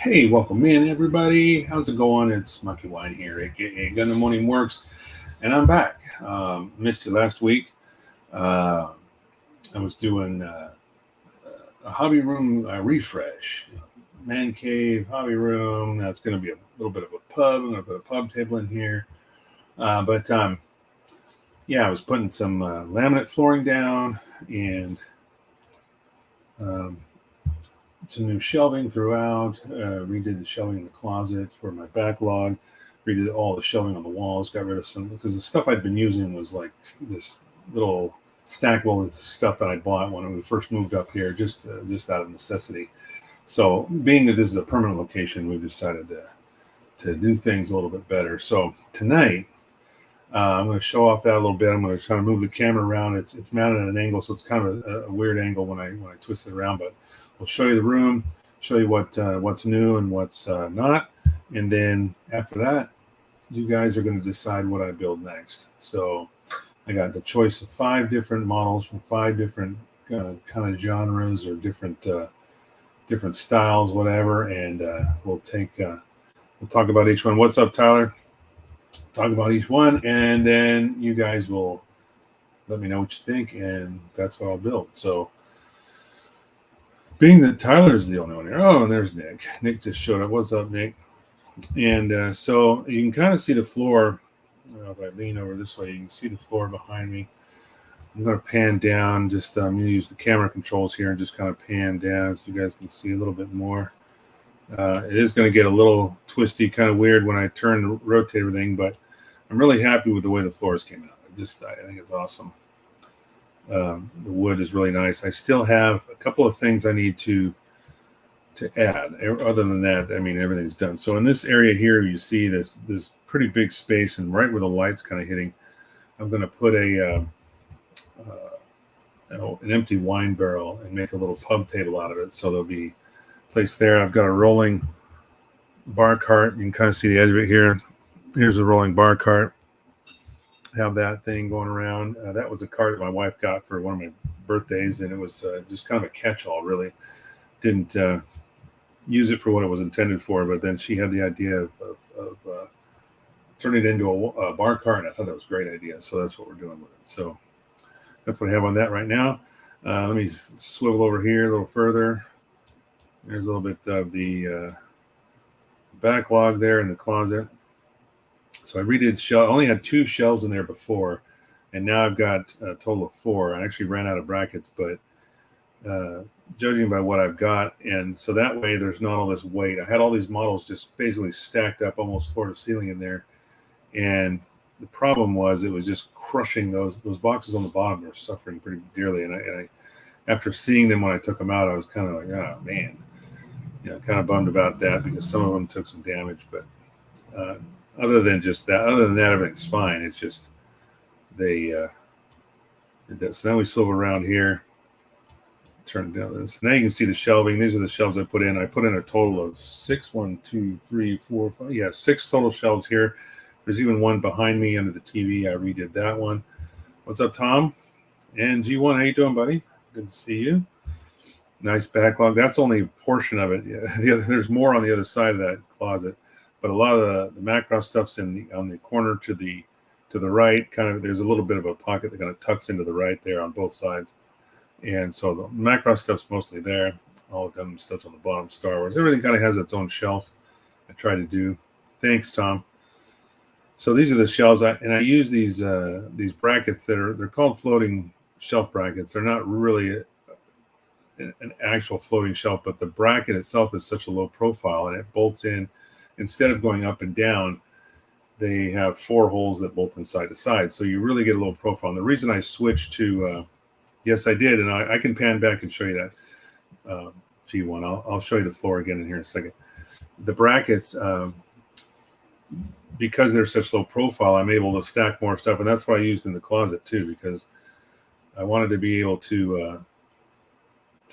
Hey, welcome in, everybody. How's it going? It's Monkey Wine here, aka Gun in the Morning Works, and I'm back. Missed you last week. Uh, I was doing a hobby room refresh. Man cave, hobby room. That's going to be a little bit of a pub. I'm going to put a pub table in here. But yeah, I was putting some laminate flooring down and um, some new shelving throughout. Redid the shelving in the closet for my backlog. Redid all the shelving on the walls. Got rid of some because the stuff I'd been using was like this little stackable with stuff that I bought when we first moved up here, just out of necessity. So, being that this is a permanent location, we've decided to do things a little bit better. So tonight, I'm going to show off that a little bit. I'm going to try to move the camera around. It's mounted at an angle, so it's kind of a weird angle when I twist it around. But we'll show you the room, show you what's new and what's not, and then after that, you guys are going to decide what I build next. So I got the choice of 5 different models from 5 different kind of genres or different styles, whatever, and we'll talk about each one. What's up, Tyler? Talk about each one, and then you guys will let me know what you think, and that's what I'll build. So, being that Tyler's the only one here, oh, and there's Nick. Nick just showed up. What's up, Nick? And so you can kind of see the floor. If I lean over this way, you can see the floor behind me. I'm going to pan down. Just I'm going to use the camera controls here and just kind of pan down so you guys can see a little bit more. It is going to get a little twisty, kind of weird when I turn and rotate everything, but I'm really happy with the way the floors came out. I think it's awesome. The wood is really nice. I still have a couple of things I need to add. Other than that, I mean, everything's done. So in this area here, you see this pretty big space, and right where the light's kind of hitting, I'm going to put an empty wine barrel and make a little pub table out of it. So there'll be place there. I've got a rolling bar cart. You can kind of see the edge of it here. Here's a rolling bar cart. Have that thing going around. That was a cart that my wife got for one of my birthdays, and it was just kind of a catch-all, really. Didn't use it for what it was intended for, but then she had the idea of turning it into a bar cart, and I thought that was a great idea, so that's what we're doing with it. So that's what I have on that right now. Let me swivel over here a little further. There's a little bit of the backlog there in the closet. So I redid shelf. I only had 2 shelves in there before, and now I've got a total of 4. I actually ran out of brackets, but judging by what I've got, and so that way there's not all this weight. I had all these models just basically stacked up almost floor to ceiling in there, and the problem was it was just crushing those boxes on the bottom. Were suffering pretty dearly, and I after seeing them when I took them out, I was kind of like, oh man. Kind of bummed about that because some of them took some damage, but other than that, everything's fine. It's just so now we swivel around here, turn down this. Now you can see the shelving. These are the shelves I put in. I put in a total of 6, 1, 2, 3, 4, 5. Yeah, 6 total shelves here. There's even one behind me under the TV. I redid that one. What's up, Tom? And G1, how you doing, buddy? Good to see you. Nice backlog. That's only a portion of it. Yeah, there's more on the other side of that closet, but a lot of the Macross stuff's on the corner to the right. Kind of, there's a little bit of a pocket that kind of tucks into the right there on both sides, and so the Macross stuff's mostly there. All the Gundam stuff's on the bottom. Star Wars. Everything kind of has its own shelf. I try to do. Thanks, Tom. So these are the shelves, I use these brackets they're called floating shelf brackets. They're not really an actual floating shelf, but the bracket itself is such a low profile and it bolts in. Instead of going up and down, they have 4 holes that bolt in side to side, so you really get a low profile. And the reason I switched to yes, I did, and I can pan back and show you that. G1, I'll show you the floor again in here in a second. The brackets, because they're such low profile, I'm able to stack more stuff, and that's what I used in the closet too, because I wanted to be able to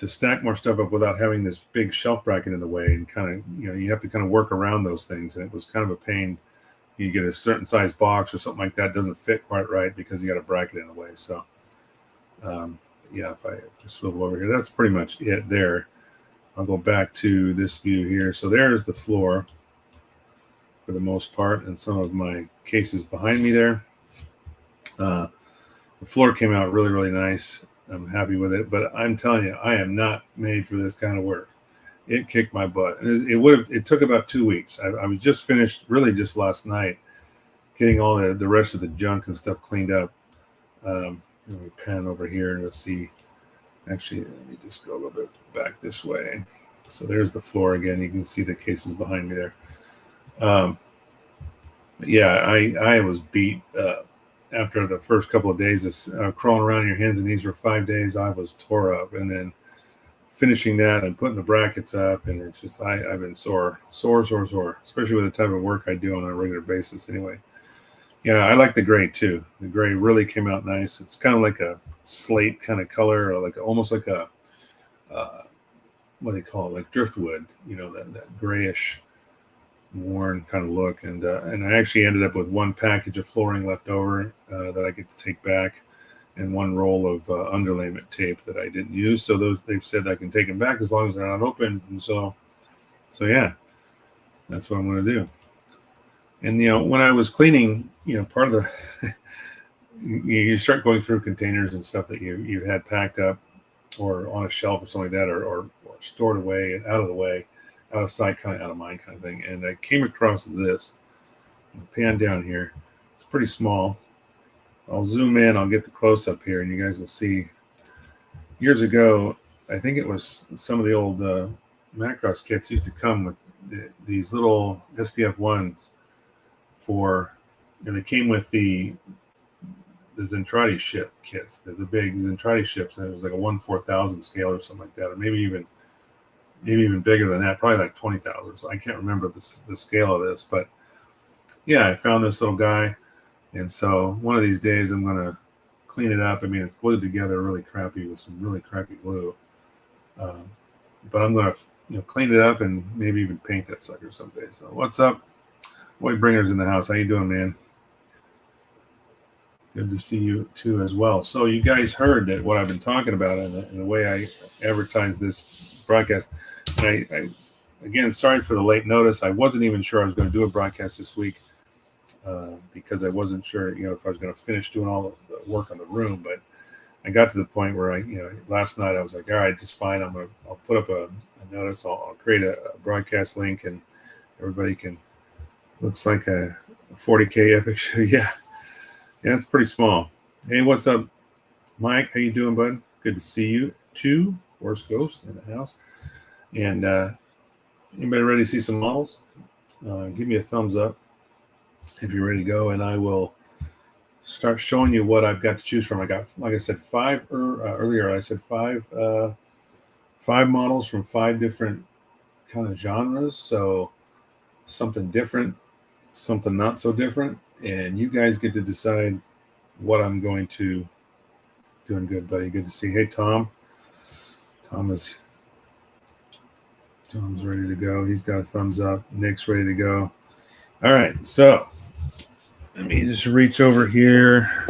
stack more stuff up without having this big shelf bracket in the way, and kind of, you have to kind of work around those things, and it was kind of a pain. You get a certain size box or something like that, doesn't fit quite right because you got a bracket in the way. So yeah, if I swivel over here, that's pretty much it there I'll go back to this view here. So there's the floor for the most part, and some of my cases behind me there. The floor came out really, really nice. I'm happy with it, but I'm telling you, I am not made for this kind of work. It kicked my butt. It took about 2 weeks. I was just finished, really just last night, getting all the rest of the junk and stuff cleaned up. Let me pan over here and you'll see. Actually, let me just go a little bit back this way. So there's the floor again. You can see the cases behind me there. Yeah, I was beat after the first couple of days of crawling around your hands and knees for 5 days. I was tore up, and then finishing that and putting the brackets up, and it's just I've been sore, especially with the type of work I do on a regular basis. Anyway, yeah, I like the gray too. The gray really came out nice. It's kind of like a slate kind of color, or almost like a what do you call it, like driftwood, that grayish worn kind of look. And I actually ended up with one package of flooring left over that I get to take back, and one roll of underlayment tape that I didn't use. So they've said I can take them back as long as they're not opened. And so yeah, that's what I'm going to do. And when I was cleaning, part of the you start going through containers and stuff that you had packed up or on a shelf or something like that, or stored away and out of the way, out of sight, kind of out of mind kind of thing. And I came across this. I'll pan down here. It's pretty small. I'll zoom in. I'll get the close up here, and you guys will see. Years ago, I think it was some of the old Macross kits used to come with these little SDF ones and they came with the Zentradi ship kits, the big Zentradi ships, and it was like a 1/4000 scale or something like that, or maybe even bigger than that, probably like 20,000. So I can't remember the scale of this, but yeah, I found this little guy, and so one of these days I'm gonna clean it up. I mean, it's glued together really crappy with some really crappy glue, but I'm gonna clean it up and maybe even paint that sucker someday. So what's up, Whitebringer's in the house? How you doing, man? Good to see you too as well. So you guys heard that what I've been talking about and the way I advertise this broadcast. And I again, sorry for the late notice. I wasn't even sure I was going to do a broadcast this week because I wasn't sure, if I was going to finish doing all the work on the room. But I got to the point where last night I was like, all right, just fine. I'll put up a notice. I'll create a broadcast link, and everybody can. Looks like a 40K epic show. Yeah, it's pretty small. Hey, what's up, Mike? How you doing, bud? Good to see you too. Force Ghost in the house. And anybody ready to see some models? Give me a thumbs up if you're ready to go, and I will start showing you what I've got to choose from. I got, like I said, earlier. I said five models from 5 different kind of genres. So something different, something not so different, and you guys get to decide what I'm going to. Doing good, buddy. Good to see you. Hey, Tom. Tom's ready to go. He's got a thumbs up. Nick's ready to go. All right, so let me just reach over here,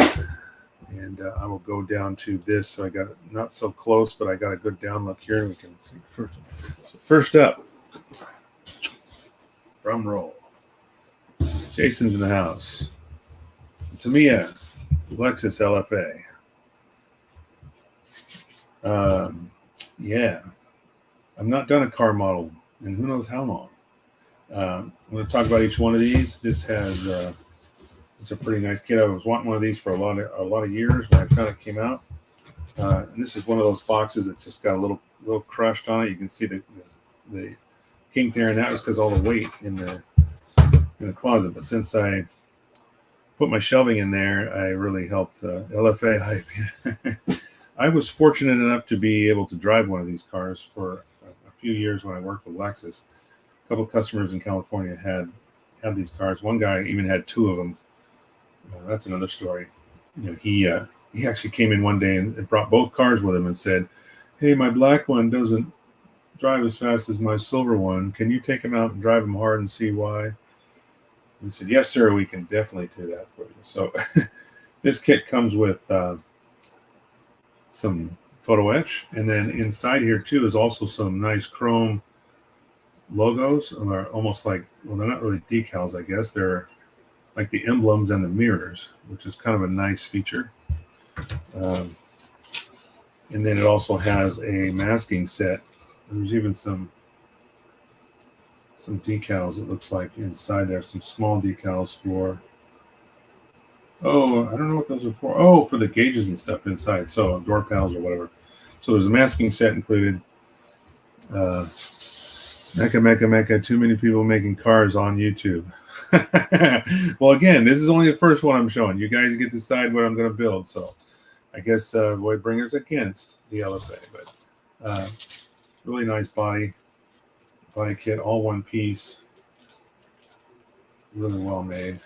and I will go down to this. So I got it not so close, but I got a good down look here. We can see first. So first up, drum roll. Jason's in the house. Tamiya, Lexus LFA. Yeah, I've not done a car model in who knows how long. I'm going to talk about each one of these. This has it's a pretty nice kit. I was wanting one of these for a lot of years when I found it came out. And this is one of those boxes that just got a little crushed on it. You can see the kink there, and that was because all the weight in the closet. But since I put my shelving in there, I really helped LFA hype. I was fortunate enough to be able to drive one of these cars for a few years when I worked with Lexus. A couple of customers in California had these cars. One guy even had 2 of them. That's another story. He actually came in one day and brought both cars with him and said, "Hey, my black one doesn't drive as fast as my silver one. Can you take him out and drive him hard and see why?" We said, "Yes, sir. We can definitely do that for you." So this kit comes with some photo etch. And then inside here too is also some nice chrome logos, or almost like, well, they're not really decals, I guess. They're like the emblems and the mirrors, which is kind of a nice feature. And then it also has a masking set. There's even some decals, it looks like, inside there. Some small decals for, oh, I don't know what those are for. Oh, for the gauges and stuff inside. So door panels or whatever. So there's a masking set included. Mecha. Too many people making cars on YouTube. Well, again, this is only the first one I'm showing. You guys get to decide what I'm going to build. So I guess Voidbringer's against the LFA, but really nice body kit, all one piece, really well made.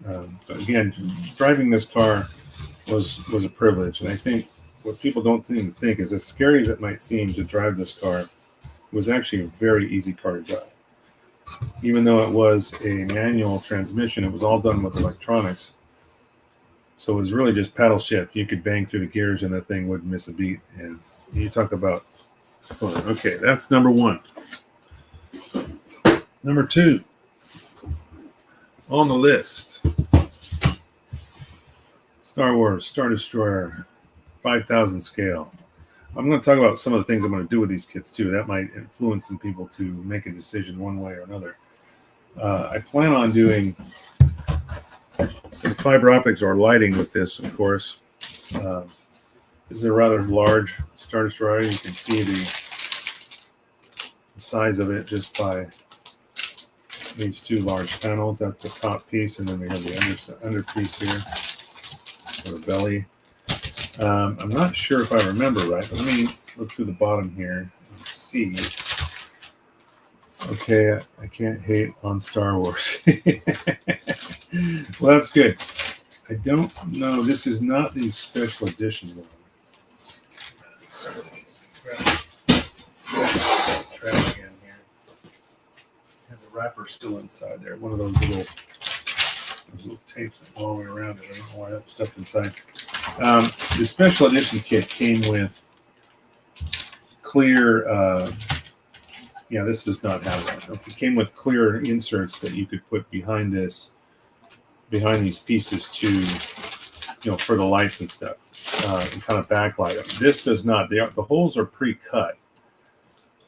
But again, driving this car was a privilege, and I think what people don't think is, as scary as it might seem to drive this car, it was actually a very easy car to drive. Even though it was a manual transmission, it was all done with electronics. So it was really just paddle shift. You could bang through the gears and that thing wouldn't miss a beat. And you talk about fun. Okay, that's number one. Number two on the list, Star Wars Star Destroyer 5000 scale. I'm going to talk about some of the things I'm going to do with these kits too. That might influence some people to make a decision one way or another. I plan on doing some fiber optics or lighting with this, of course. This is a rather large Star Destroyer. You can see the size of it just by these two large panels. That's the top piece, and then we have the under piece here, or the belly. I'm not sure if I remember right, but let me look through the bottom here and see. Okay, I can't hate on Star Wars. Well, that's good. I don't know. This is not the special edition one. Trash can here. And the wrapper's still inside there. One of those little tapes that go all the way around it. I don't know why that stuff inside. The special edition kit came with clear. Yeah, this does not have that. It came with clear inserts that you could put behind these pieces to, for the lights and stuff, and kind of backlight them. This does not. The holes are pre-cut,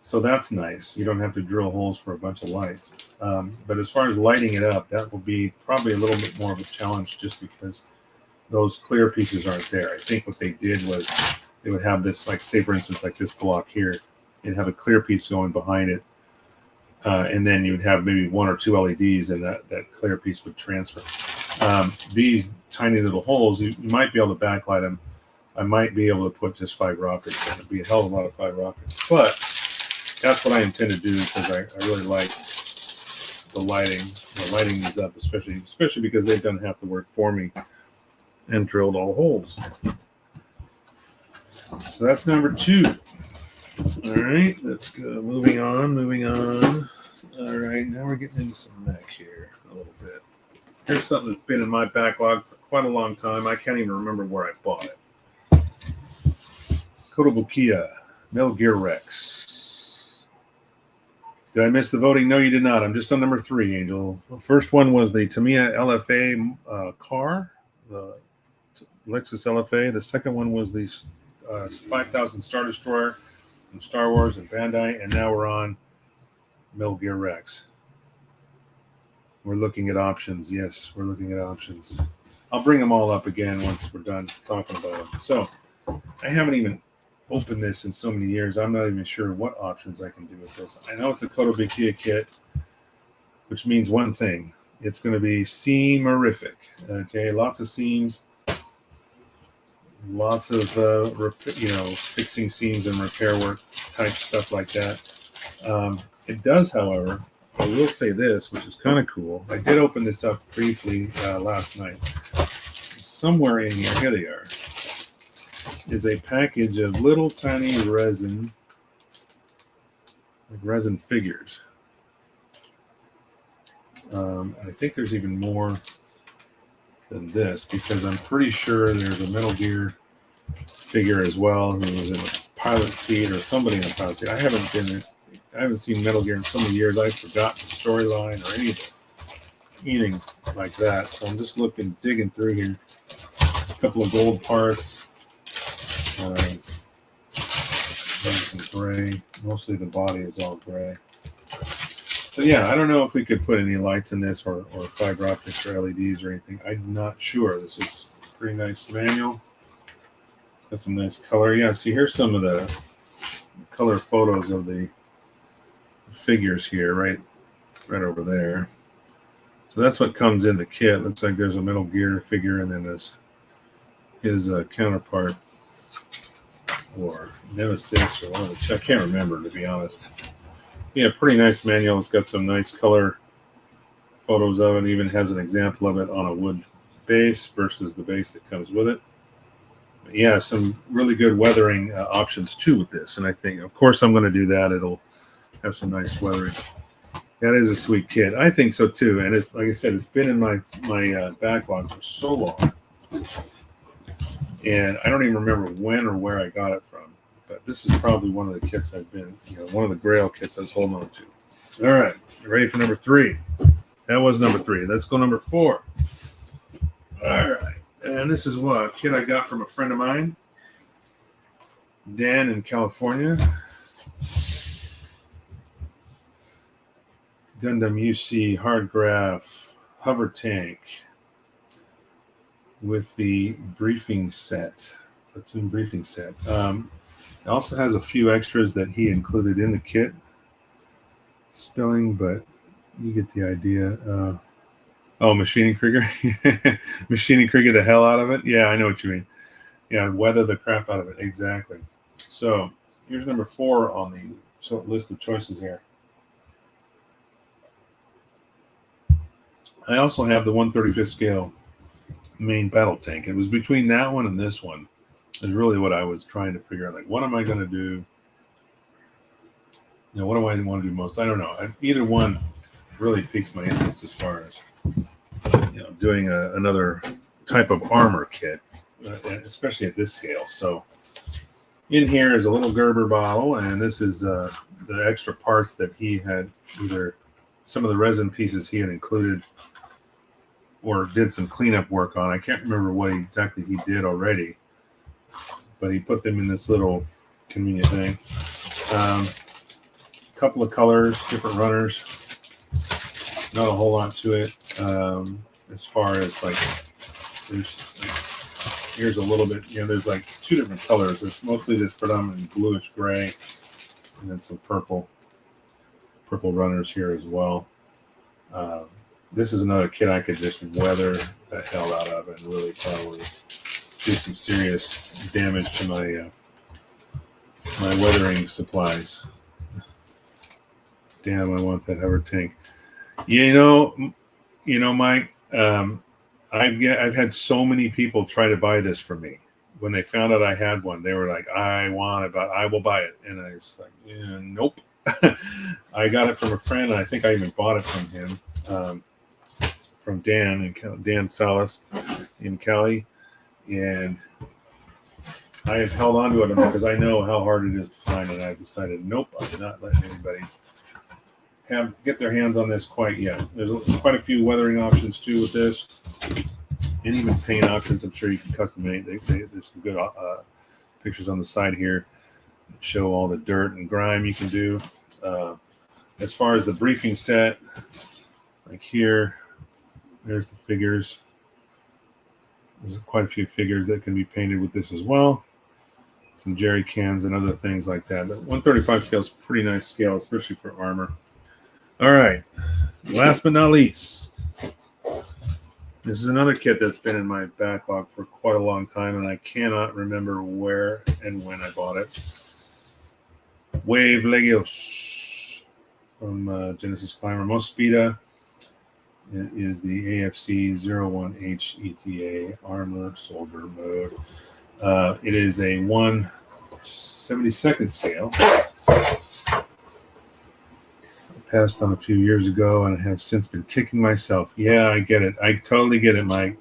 so that's nice. You don't have to drill holes for a bunch of lights. But as far as lighting it up, that will be probably a little bit more of a challenge, just because those clear pieces aren't there. I think what they did was they would have this, like, say for instance, like this block here, and have a clear piece going behind it, and then you would have maybe one or two LEDs, and that clear piece would transfer. These tiny little holes, you might be able to backlight them. I might be able to put just fiber optics in. It'd be a hell of a lot of fiber optics, but that's what I intend to do, because I really like the lighting these up, especially because they've done half the work for me and drilled all the holes. So that's number two. All right, let's go. Moving on. All right, now we're getting into some mech here a little bit. Here's something that's been in my backlog for quite a long time. I can't even remember where I bought it. Kotobukiya Metal Gear Rex. Did I miss the voting? No, you did not. I'm just on number three, Angel. The first one was the Tamiya LFA car, the Lexus LFA. The second one was the 5000 Star Destroyer from Star Wars and Bandai, and now we're on Metal Gear Rex. We're looking at options. Yes, we're looking at options. I'll bring them all up again once we're done talking about them. So I haven't even opened this in so many years. I'm not even sure what options I can do with this. I know it's a Kotobukiya kit, which means one thing. It's going to be seam-erific. Okay, lots of seams, lots of fixing seams and repair work type stuff like that. It does, however, I will say this, which is kind of cool. I did open this up briefly last night. Somewhere in here they are, is a package of little tiny resin figures. I think there's even more than this, because I'm pretty sure there's a Metal Gear figure as well, who was in a pilot seat or somebody in a pilot seat. I haven't seen Metal Gear in so many years. I've forgotten the storyline or anything like that. So I'm just digging through here. A couple of gold parts. Some gray. Mostly the body is all gray. So yeah, I don't know if we could put any lights in this or fiber optics or LEDs or anything. I'm not sure. This is a pretty nice manual. Got some nice color. Yeah, see, here's some of the color photos of the figures here, right over there. So that's what comes in the kit. Looks like there's a Metal Gear figure, and then there's his counterpart or Nemesis or one of the. I can't remember, to be honest. Yeah, pretty nice manual. It's got some nice color photos of it. It even has an example of it on a wood base versus the base that comes with it. But yeah, some really good weathering options too with this. And I think, of course, I'm going to do that. It'll have some nice weathering. That is a sweet kit. I think so too. And it's like I said, it's been in my backlog for so long. And I don't even remember when or where I got it from. But this is probably one of the kits one of the Grail kits I was holding on to. All right, you ready for number 3? That was number 3. Let's go number 4. All right, and this is a kit I got from a friend of mine, Dan in California. Gundam UC hard graph hover tank with the briefing set, platoon briefing set. It also has a few extras that he included in the kit. Spelling, but you get the idea. Machining Krieger. Machining Krieger the hell out of it. Yeah, I know what you mean. Yeah, weather the crap out of it. Exactly. So here's number 4 on the list of choices here. I also have the 1/35th scale main battle tank. It was between that one and this one. Is really what I was trying to figure out. Like, what am I going to do? What do I want to do most? I don't know. Either one really piques my interest as far as doing another type of armor kit, especially at this scale. So, in here is a little Gerber bottle, and this is the extra parts that he had, either some of the resin pieces he had included or did some cleanup work on. I can't remember what exactly he did already, but he put them in this little convenient thing. A couple of colors, different runners. Not a whole lot to it. As far as here's a little bit. There's like 2 different colors. There's mostly this predominant bluish gray, and then some purple runners here as well. This is another kit I could just weather the hell out of and really probably do some serious damage to my weathering supplies. Damn, I want that hover tank. Mike. I've had so many people try to buy this for me. When they found out I had one, they were like, "I want it, but I will buy it." And I was like, "Nope." I got it from a friend, and I think I even bought it from him, from Dan Salas in Cali. And I have held on to it because I know how hard it is to find, and I've decided, nope, I'm not letting anybody get their hands on this quite yet. There's quite a few weathering options too with this, and even paint options. I'm sure you can custom make. There's some good pictures on the side here that show all the dirt and grime you can do. As far as the briefing set, like here, there's the figures. There's quite a few figures that can be painted with this as well. Some jerry cans and other things like that. But 135 scale is a pretty nice scale, especially for armor. All right. Last but not least, this is another kit that's been in my backlog for quite a long time, and I cannot remember where and when I bought it. Wave Legios from Genesis Climber. Mospita. It is the AFC 01H ETA Armor Soldier mode. It is a 1/72nd scale. I passed on a few years ago and have since been kicking myself. Yeah, I get it. I totally get it, Mike.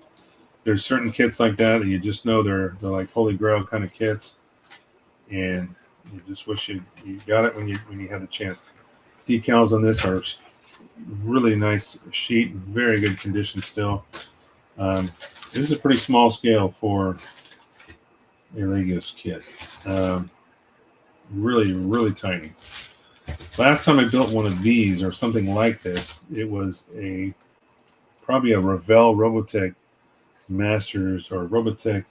there's certain kits like that you just know they're like holy grail kind of kits, and you just wish you got it when you had the chance. Decals on this are really nice sheet, very good condition still. This is a pretty small scale for a Legos kit. Really tiny. Last time I built one of these or something like this, it was probably a Revell Robotech Masters or Robotech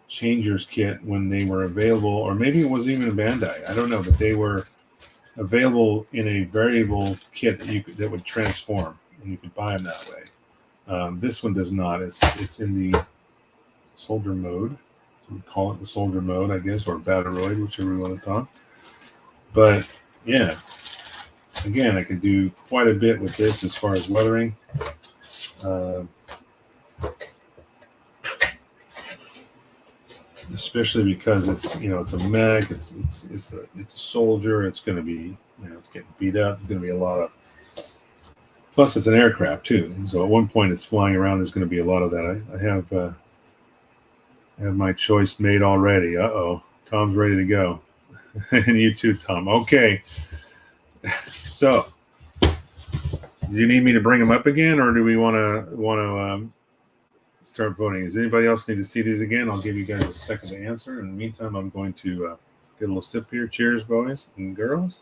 Changers kit when they were available, or maybe it was even a Bandai. I don't know, but they were available in a variable kit that would transform, and you could buy them that way. This one does not. It's in the soldier mode. So we call it the soldier mode, I guess, or Battleroid, whichever you want to talk. But yeah, again, I could do quite a bit with this as far as weathering. Especially because it's a mech, it's a soldier. It's going to be it's getting beat up. There's going to be a lot of. Plus, it's an aircraft too. So at one point, it's flying around. There's going to be a lot of that. I have my choice made already. Tom's ready to go, and you too, Tom. Okay. So, do you need me to bring them up again, or do we want to start voting? Does anybody else need to see these again? I'll give you guys a second to answer. In the meantime, I'm going to get a little sip here. Cheers, boys and girls.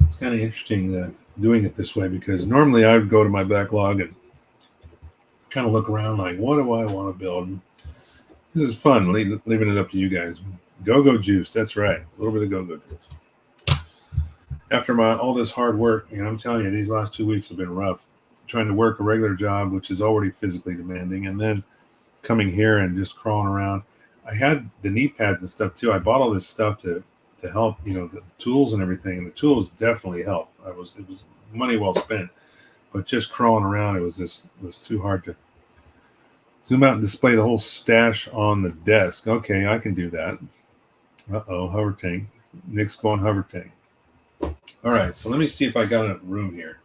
It's kind of interesting doing it this way, because normally I would go to my backlog and kind of look around like, what do I want to build? This is fun, leaving it up to you guys. Go-go juice, that's right. A little bit of go-go juice. After all this hard work, I'm telling you, these last 2 weeks have been rough. Trying to work a regular job, which is already physically demanding, and then coming here and just crawling around. I had the knee pads and stuff too. I bought all this stuff to help, the tools and everything, and the tools definitely help. It was money well spent, but just crawling around, it was too hard to zoom out and display the whole stash on the desk. Okay, I can do that. Hover tank. Nick's going hover tank. All right, so let me see if I got enough room here.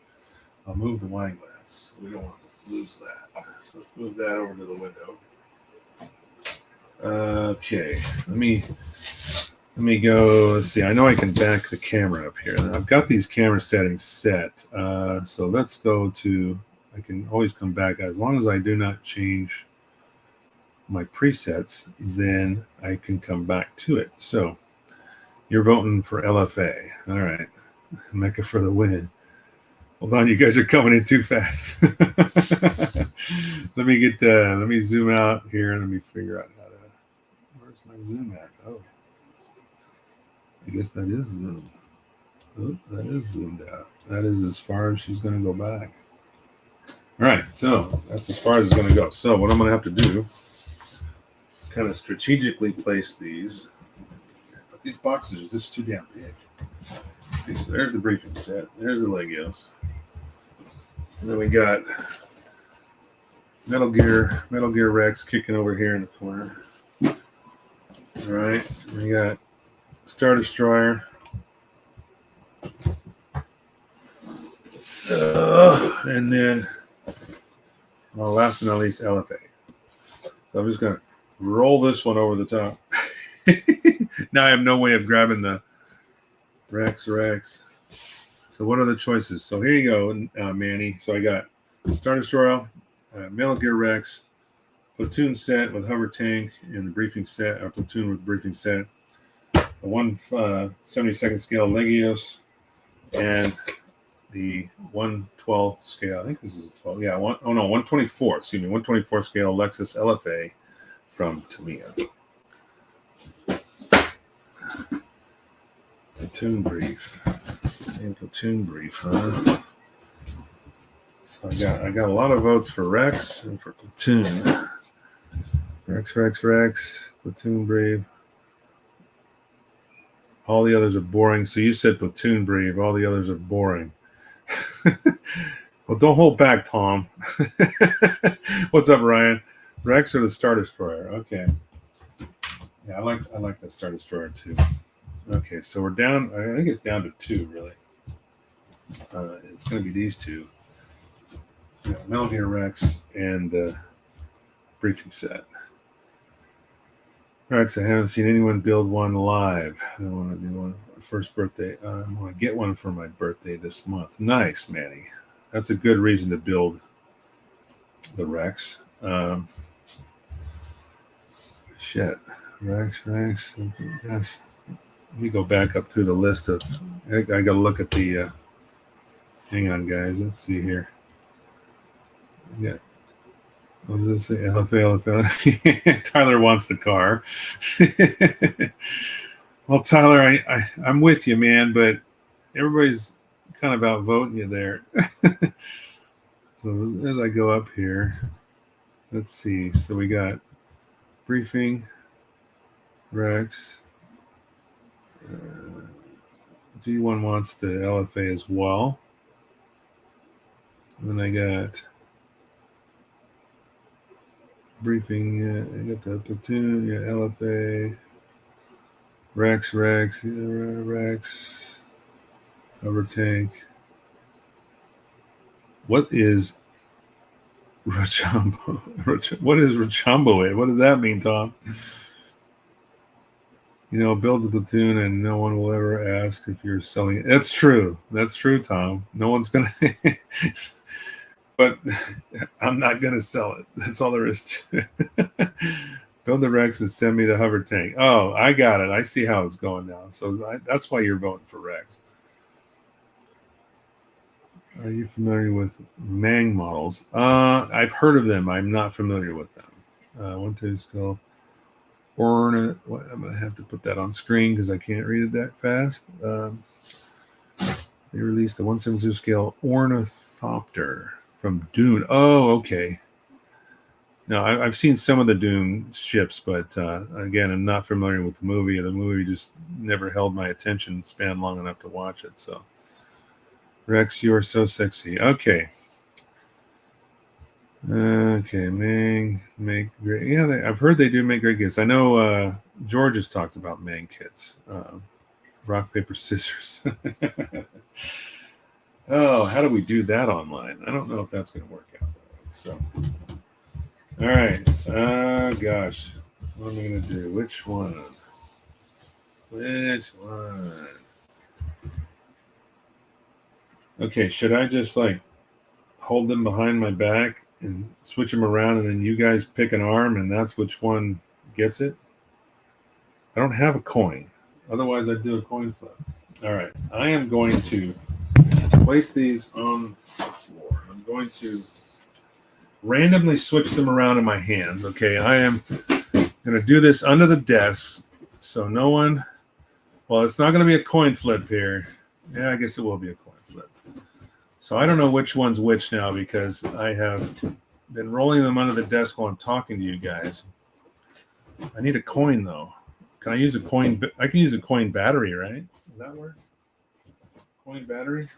I'll move the wine glass. We don't want to lose that. So let's move that over to the window. Okay, let me go. Let's see. I know I can back the camera up here. I've got these camera settings set. So let's go to. I can always come back as long as I do not change my presets. Then I can come back to it. So you're voting for LFA. All right, Mecca for the win. Hold on, you guys are coming in too fast. Let me zoom out here and let me figure out where's my zoom at? Oh, I guess that is zoomed. Oh, that is zoomed out. That is as far as she's going to go back. All right, so that's as far as it's going to go. So what I'm going to have to do is kind of strategically place these. But these boxes are just too damn big. Okay, so there's the briefing set. There's the Legos. And then we got Metal Gear Rex kicking over here in the corner. All right, we got Star Destroyer. And then, last but not least, LFA. So I'm just going to roll this one over the top. Now I have no way of grabbing the Rex. So what are the choices? So here you go, Manny. So I got Star Destroyer, Metal Gear Rex, platoon set with hover tank, and the briefing set, or platoon with briefing set, a 1/72 scale Legos, and the 1/12 scale. I think this is 12. Yeah, 1/24. Excuse me, 1/24 scale Lexus LFA from Tamiya. Platoon brief. And platoon brief, huh? So I got a lot of votes for Rex and for platoon. Rex, platoon brief. All the others are boring. So you said platoon brief. All the others are boring. Well, don't hold back, Tom. What's up, Ryan? Rex or the Star Destroyer? Okay. Yeah, I like the Star Destroyer too. Okay, so we're down. I think it's down to 2, really. It's going to be these two. Metal Gear Rex and briefing set. Rex, I haven't seen anyone build one live. I want to do one for my first birthday. I want to get one for my birthday this month. Nice, Manny. That's a good reason to build the Rex. Shit. Rex. Yes. Let me go back up through the list of. I got to look at the. Hang on, guys. Let's see here. Yeah. What does it say? LFA. Tyler wants the car. Well, Tyler, I'm with you, man, but everybody's kind of outvoting you there. So as I go up here, let's see. So we got briefing, Rex. G1 wants the LFA as well. And then I got briefing. I got the platoon. Yeah, LFA. Rex. Hover tank. What is Rochambo? What is Rochambo? What does that mean, Tom? Build the platoon and no one will ever ask if you're selling it. That's true, Tom. No one's going to. But I'm not going to sell it. That's all there is to it. Build the Rex and send me the hover tank. Oh, I got it. I see how it's going now. So that's why you're voting for Rex. Are you familiar with Mang models? I've heard of them. I'm not familiar with them. 1-2 skull. I'm going to have to put that on screen because I can't read it that fast. They released the 1/72 scale ornithopter from Dune. Oh, okay. Now, I've seen some of the Dune ships, but again, I'm not familiar with the movie. The movie just never held my attention span long enough to watch it. So, Rex, you are so sexy. Okay. Okay, make great. Yeah, I've heard they do make great kits. I know George has talked about Mang kits. Rock, paper, scissors. Oh, how do we do that online? I don't know if that's going to work out. So, all right. Gosh, what am I going to do? Which one? Okay, should I just hold them behind my back and switch them around, and then you guys pick an arm, and that's which one gets it? I don't have a coin. Otherwise, I'd do a coin flip. All right. I am going to place these on the floor. I'm going to randomly switch them around in my hands. Okay. I am going to do this under the desk, so no one. Well, it's not going to be a coin flip here. Yeah, I guess it will be a coin flip. So I don't know which one's which now because I have been rolling them under the desk while I'm talking to you guys. I need a coin, though. Can I use a coin? I can use a coin battery, right? Does that work? Coin battery?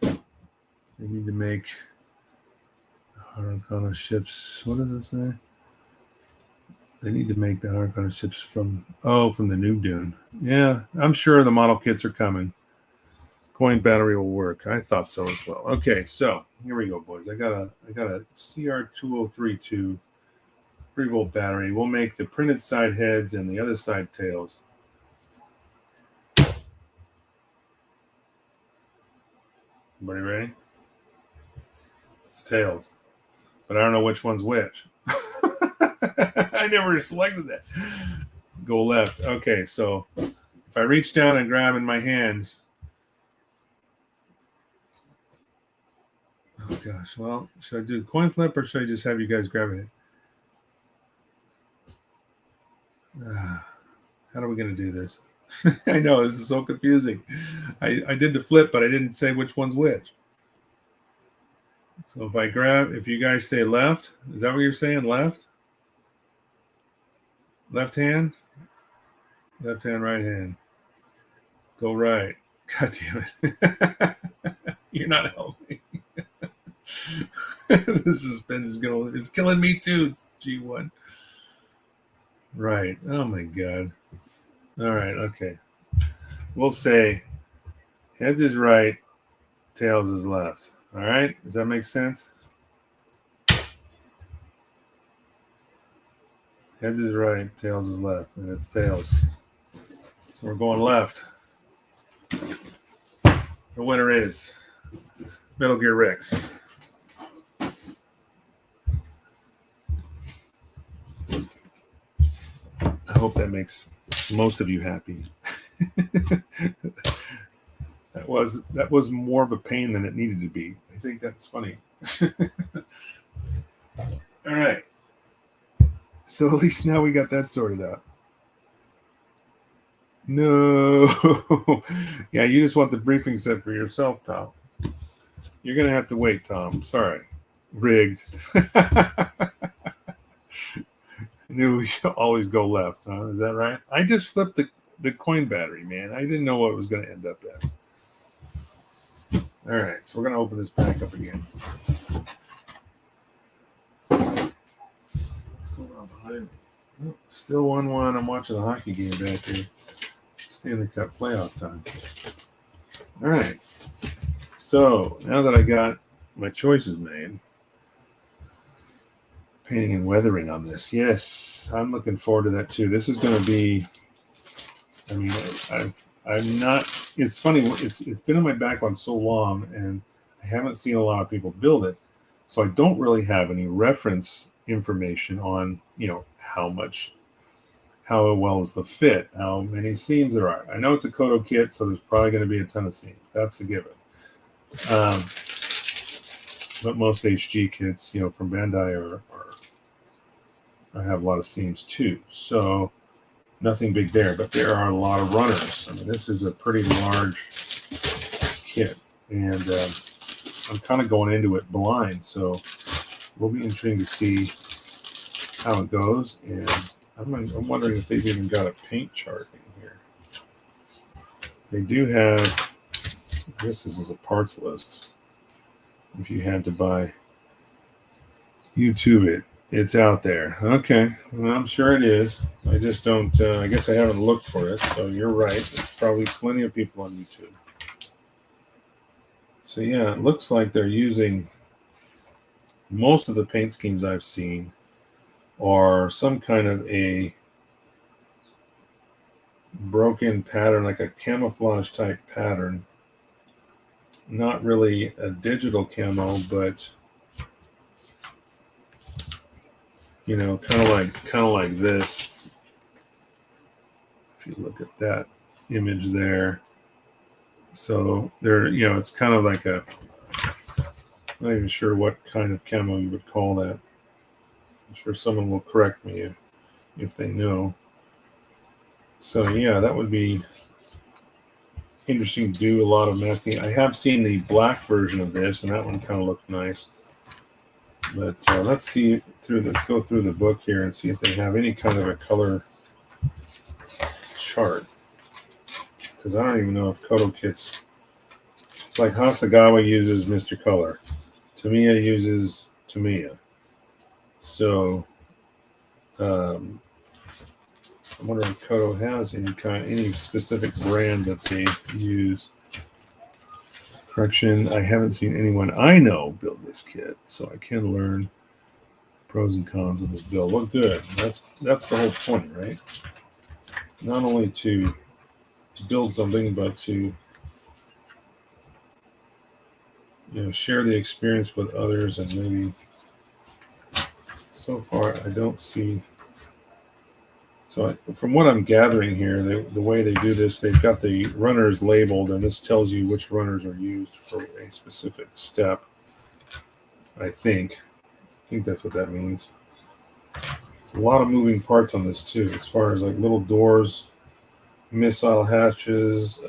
They need to make Harakana ships. What does it say? They need to make the Harakana ships from the new Dune. Yeah, I'm sure the model kits are coming. Coin battery will work. I thought so as well. Okay, so here we go, boys. I got a CR2032 3-volt battery. We'll make the printed side heads and the other side tails. Everybody ready? It's tails, but I don't know which one's which. I never selected that. Go left. Okay, so if I reach down and grab in my hands. Oh, gosh. Well, should I do a coin flip or should I just have you guys grab it? How are we going to do this? I know, this is so confusing. I did the flip, but I didn't say which one's which. So if you guys say left, is that what you're saying? Left? Left hand? Left hand, right hand. Go right. God damn it. You're not helping. This suspense is killing me too, G1. Right. Oh my God. All right. Okay. We'll say heads is right, tails is left. All right, does that make sense? Heads is right, tails is left, and it's tails. So we're going left. The winner is Metal Gear Rex. I hope that makes most of you happy. That was more of a pain than it needed to be. I think that's funny. All right. So at least now we got that sorted out. No. Yeah, you just want the briefing set for yourself, Tom. You're going to have to wait, Tom. Sorry. Rigged. Knew we should always go left, huh? Is that right? I just flipped the coin battery, man. I didn't know what it was going to end up as. All right, so we're going to open this back up again. What's going on behind me? Oh, still 1-1. I'm watching a hockey game back here. Stanley Cup playoff time. All right. So now that I got my choices made, painting and weathering on this. Yes, I'm looking forward to that too. This is going to be, I mean, I'm not, it's funny, it's been in my backlog so long and I haven't seen a lot of people build it. So I don't really have any reference information on, how well is the fit, how many seams there are. I know it's a Kodo kit, so there's probably going to be a ton of seams. That's a given. But most HG kits, from Bandai I have a lot of seams too. So nothing big there, but there are a lot of runners. I mean, this is a pretty large kit, and I'm kind of going into it blind, so we'll be interesting to see how it goes. And I'm wondering if they've even got a paint chart in here. They do have, I guess this is a parts list. If you had to buy YouTube it, it's out there. Okay, well, I'm sure it is. I just don't, I guess I haven't looked for it, so you're right. There's probably plenty of people on YouTube. So yeah, it looks like they're using, most of the paint schemes I've seen are some kind of a broken pattern, like a camouflage type pattern. Not really a digital camo, but kind of like this. If you look at that image there, so there, it's kind of like I'm not even sure what kind of camo you would call that. I'm sure someone will correct me if they know. So yeah, that would be interesting to do a lot of masking. I have seen the black version of this, and that one kind of looked nice. But let's go through the book here and see if they have any kind of a color chart. Because I don't even know if Kodo kits. It's like Hasegawa uses Mr. Color. Tamiya uses Tamiya. So I'm wondering if Kodo has any specific brand that they use. Correction, I haven't seen anyone I know build this kit, so I can learn pros and cons of this build. Well, good. That's the whole point, right? Not only to build something, but to share the experience with others. And maybe so far I don't see. So from what I'm gathering here, the way they do this, they've got the runners labeled, and this tells you which runners are used for a specific step. I think that's what that means. There's a lot of moving parts on this too, as far as like little doors, missile hatches.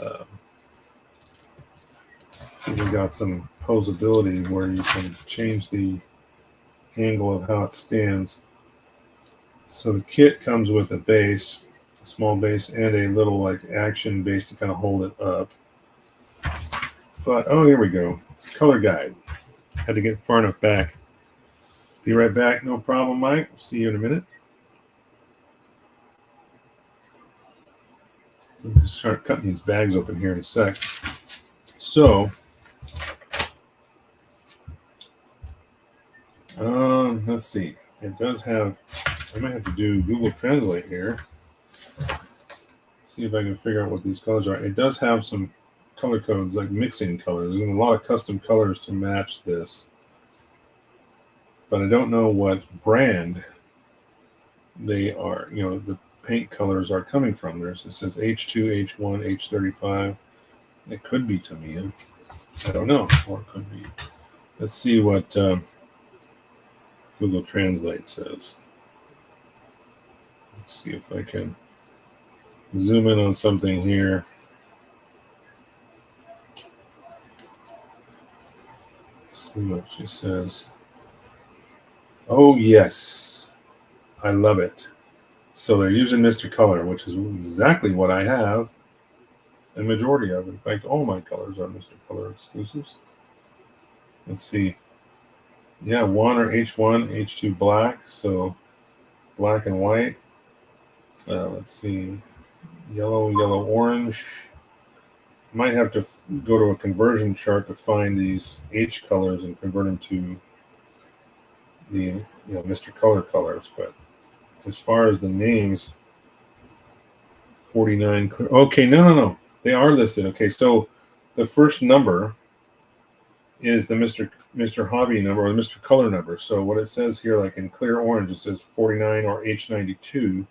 Even got some posability where you can change the angle of how it stands. So the kit comes with a base, a small base, and a little like action base to kind of hold it up. But here we go. Color guide. Had to get far enough back. Be right back. No problem, Mike. See you in a minute. We'll just start cutting these bags open here in a sec. So let's see. It does have, I might have to do Google Translate here. See if I can figure out what these colors are. It does have some color codes, like mixing colors, and a lot of custom colors to match this. But I don't know what brand they are, the paint colors are coming from. It says H2, H1, H35. It could be Tamiya. I don't know. Or it could be. Let's see what Google Translate says. Let's see if I can zoom in on something here. Let's see what she says. Oh, yes. I love it. So they're using Mr. Color, which is exactly what I have a majority of. In fact, all my colors are Mr. Color exclusives. Let's see. Yeah, 1 or H1, H2 black. So black and white. Let's see. Yellow, yellow, orange. Might have to go to a conversion chart to find these H colors and convert them to the Mr. Color colors. But as far as the names, 49 clear. Okay, no. They are listed. Okay, so the first number is the Mr. Hobby number or the Mr. Color number. So what it says here, like in clear orange, it says 49 or H92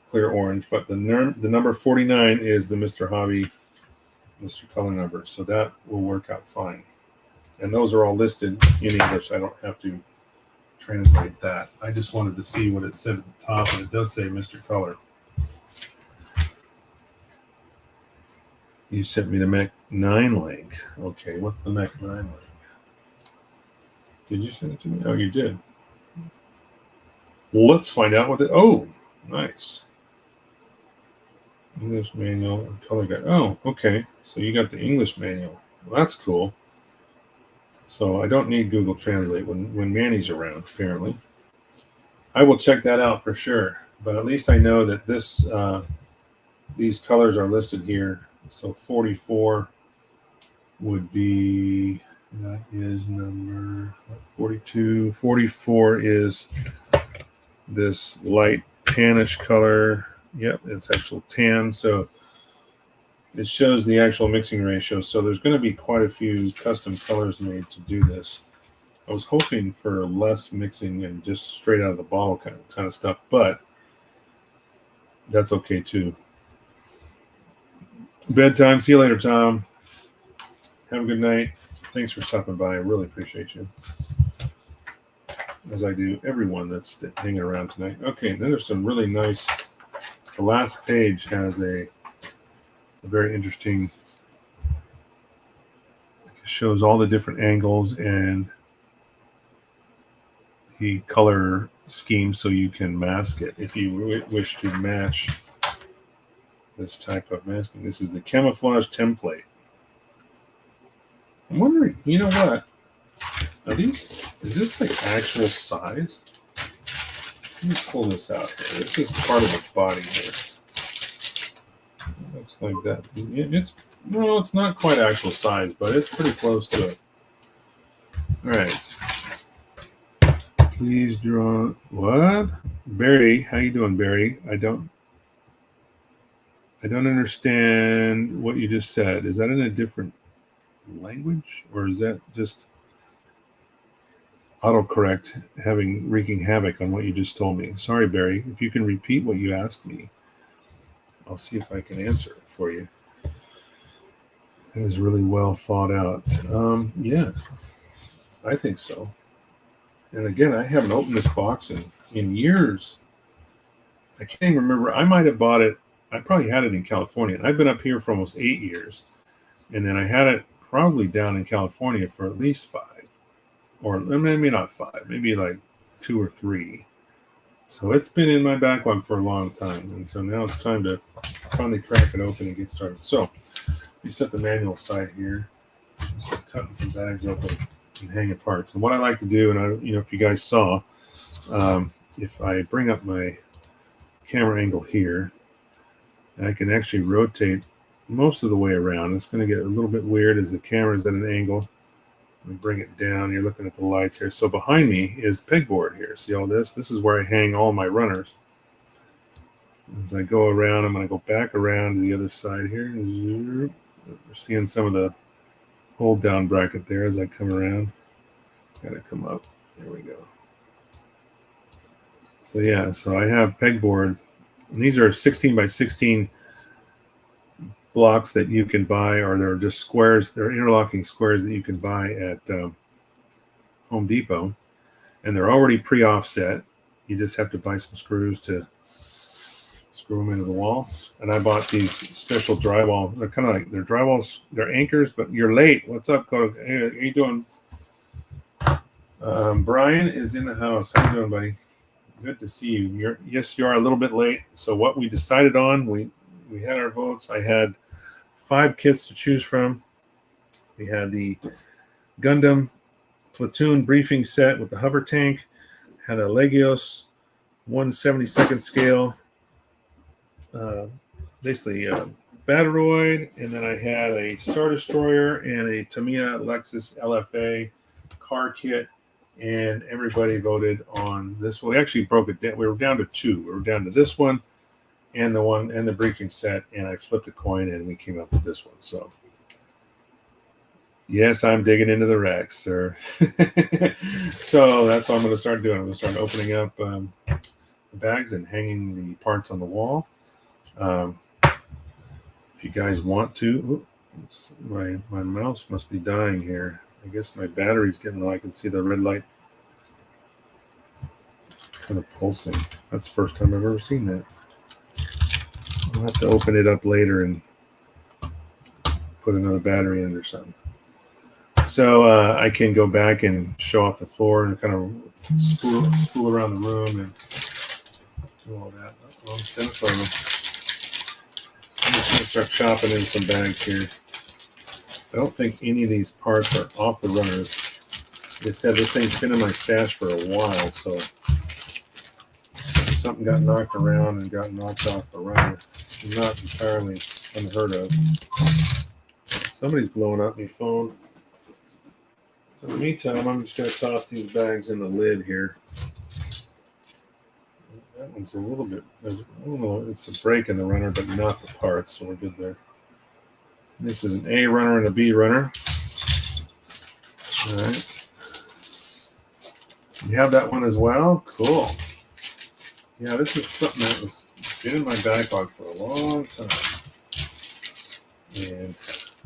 clear orange, but the number 49 is the Mr. Hobby Mr. Color number. So that will work out fine. And those are all listed in English. I don't have to translate that. I just wanted to see what it said at the top, and it does say Mr. Color. You sent me the Mech 9 link. Okay, what's the Mech 9 link? Did you send it to me? Oh, you did. Well, let's find out what it... Oh, nice. English manual and color guide. Oh, okay. So you got the English manual. Well, that's cool. So I don't need Google Translate when Manny's around, apparently. I will check that out for sure. But at least I know that these colors are listed here. So 44 would be, that is number 42. 44 is this light tannish color. Yep, it's actual tan. So it shows the actual mixing ratio. So there's going to be quite a few custom colors made to do this. I was hoping for less mixing and just straight out of the bottle kind of stuff, but that's okay too. Bedtime. See you later, Tom. Have a good night. Thanks for stopping by. I really appreciate you, as I do everyone that's hanging around tonight. Okay, then there's some really nice. The last page has a very interesting. It shows all the different angles and the color scheme, so you can mask it if you wish to match this type of masking. This is the camouflage template. I'm wondering, you know what? Is this like actual size? Let me pull this out here. This is part of the body here. Looks like that. It's not quite actual size, but it's pretty close to it. All right. Please draw. What? Barry, how you doing, Barry? I don't understand what you just said. Is that in a different language, or is that just autocorrect wreaking havoc on what you just told me? Sorry, Barry. If you can repeat what you asked me, I'll see if I can answer it for you. That is really well thought out. Yeah, I think so. And again, I haven't opened this box in years. I can't even remember. I might have bought it. I probably had it in California. And I've been up here for almost 8 years. And then I had it probably down in California for at least 5. Or maybe not 5. Maybe like 2 or 3. So it's been in my backlog for a long time. And so now it's time to finally crack it open and get started. So we set the manual aside here. Start cutting some bags open and hanging parts. And what I like to do, and if you guys saw, if I bring up my camera angle here, I can actually rotate most of the way around. It's going to get a little bit weird as the camera's at an angle. Let me bring it down. You're looking at the lights here. So behind me is pegboard here. See all this? This is where I hang all my runners. As I go around, I'm going to go back around to the other side here. We're seeing some of the hold down bracket there as I come around. Got to come up. There we go. So yeah, so I have pegboard. And these are 16 by 16 blocks that you can buy, or they're just squares. They're interlocking squares that you can buy at Home Depot. And they're already pre-offset. You just have to buy some screws to screw them into the wall. And I bought these special drywall. They're kind of like, they're drywalls, they're anchors, but you're late. What's up, Cody? Hey, how you doing? Brian is in the house. How you doing, buddy? Good to see you. Yes, you are a little bit late. So what we decided on, we had our votes. I had 5 kits to choose from. We had the Gundam platoon briefing set with the hover tank, had a Legios 1/72 scale, basically Battoroid, and then I had a Star Destroyer and a Tamiya Lexus LFA car kit, and everybody voted on this one. We actually broke it down. We were down to 2. We were down to this one and the briefing set, and I flipped a coin and we came up with this one. So yes, I'm digging into the Rex, sir. So that's what I'm going to start doing. I'm going to start opening up the bags and hanging the parts on the wall. If you guys want to, my mouse must be dying here. I guess my battery's getting low. I can see the red light kind of pulsing. That's the first time I've ever seen that. I'll have to open it up later and put another battery in or something. So I can go back and show off the floor and kind of spool around the room and do all that. Wrong sense. I'm just going to start chopping in some bags here. I don't think any of these parts are off the runners. Like I said, this thing's been in my stash for a while, so if something got knocked around and got knocked off the runner, it's not entirely unheard of. Somebody's blowing up my phone. So in the meantime, I'm just going to toss these bags in the lid here. That one's a little bit, I don't know, it's a break in the runner, but not the parts, so we're good there. This is an A runner and a B runner. All right. You have that one as well? Cool. Yeah, this is something that was been in my backlog for a long time. And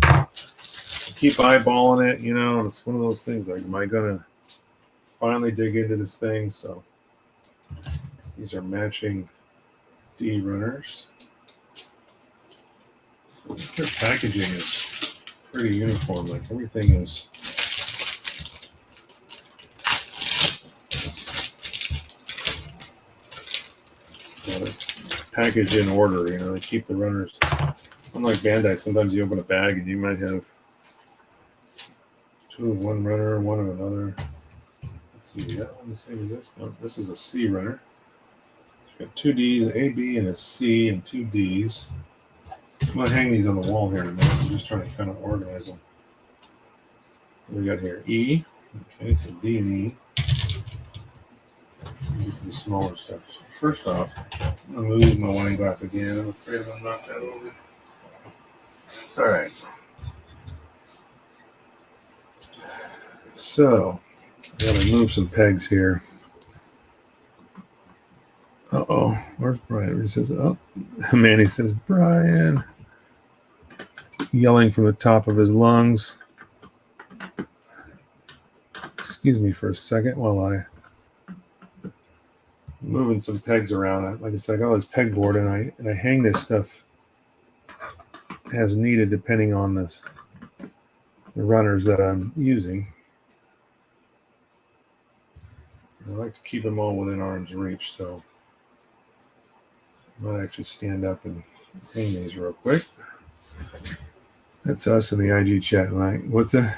I keep eyeballing it, you know, and it's one of those things like, am I going to finally dig into this thing? So these are matching D runners. So their packaging is pretty uniform. Like everything is packaged in order. You know, they keep the runners. Unlike Bandai, sometimes you open a bag and you might have 2 of one runner, 1 of another. Let's see, is that one the same as this? No, this is a C runner. It's got 2 Ds, A, B, and a C, and 2 Ds. I'm going to hang these on the wall here in a minute. I'm just trying to kind of organize them. What we got here? E. Okay, so D and E. Get to the smaller stuff. First off, I'm going to lose my wine glass again. I'm afraid I'm going to knock that over. All right. So, I got to move some pegs here. Uh-oh. Where's Brian? He says, oh, Manny says, Brian. Yelling from the top of his lungs. Excuse me for a second while I'm moving some pegs around. Like I said, I got all this pegboard, and I hang this stuff as needed depending on the runners that I'm using. I like to keep them all within arm's reach, so I might actually stand up and hang these real quick. That's us in the IG chat line. What's that?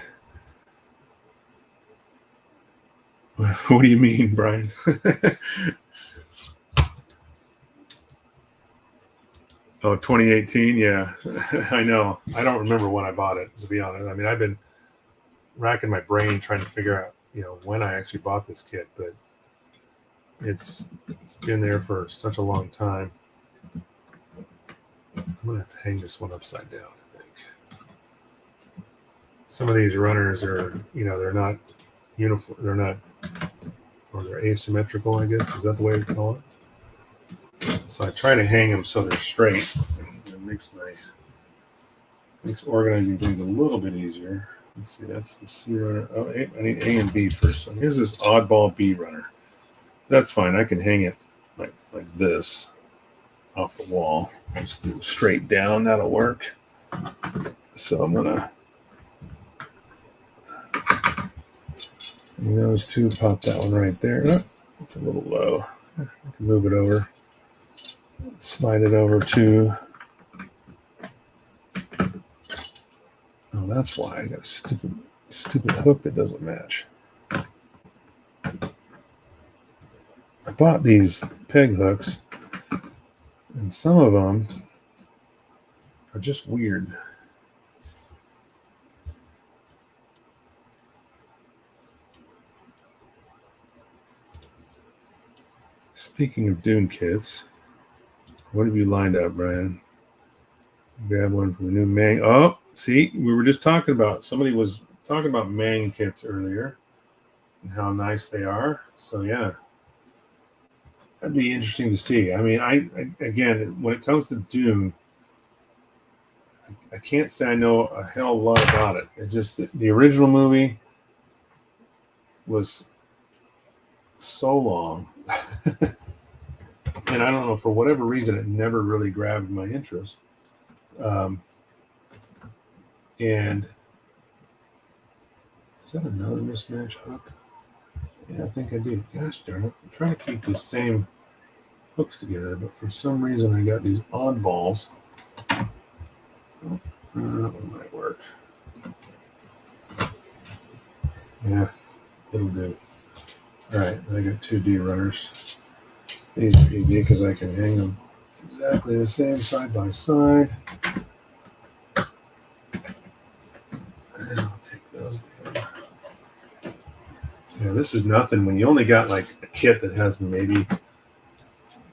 What do you mean, Brian? Oh, 2018? Yeah, I know. I don't remember when I bought it, to be honest. I mean, I've been racking my brain trying to figure out, when I actually bought this kit, but it's been there for such a long time. I'm gonna have to hang this one upside down, I think. Some of these runners are, they're not uniform, they're asymmetrical, I guess. Is that the way to call it? So I try to hang them so they're straight. It makes organizing things a little bit easier. Let's see, that's the C runner. Oh, I need A and B first. So here's this oddball B runner. That's fine. I can hang it like this off the wall. Just do straight down. That'll work. So I'm gonna those two. Pop that one right there. Oh, it's a little low. I can move it over. Slide it over to. Oh, that's why I got a stupid hook that doesn't match. I bought these peg hooks, and some of them are just weird. Speaking of dune kits, what have you lined up, Brian? Grab one from the new Mang. Oh, see, we were just talking about, somebody was talking about Mang kits earlier and how nice they are. So yeah, that'd be interesting to see. I mean, I again, when it comes to Dune, I can't say I know a hell of a lot about it. It's just that the original movie was so long. And I don't know, for whatever reason, it never really grabbed my interest. And is that another mismatch hook? Yeah, I think I did. Gosh darn it. I'm trying to keep the same hooks together, but for some reason I got these oddballs. That one might work. Yeah, it'll do. All right, I got 2 D runners. These are easy because I can hang them exactly the same side by side. And I'll take those down. Yeah, this is nothing. When you only got like a kit that has maybe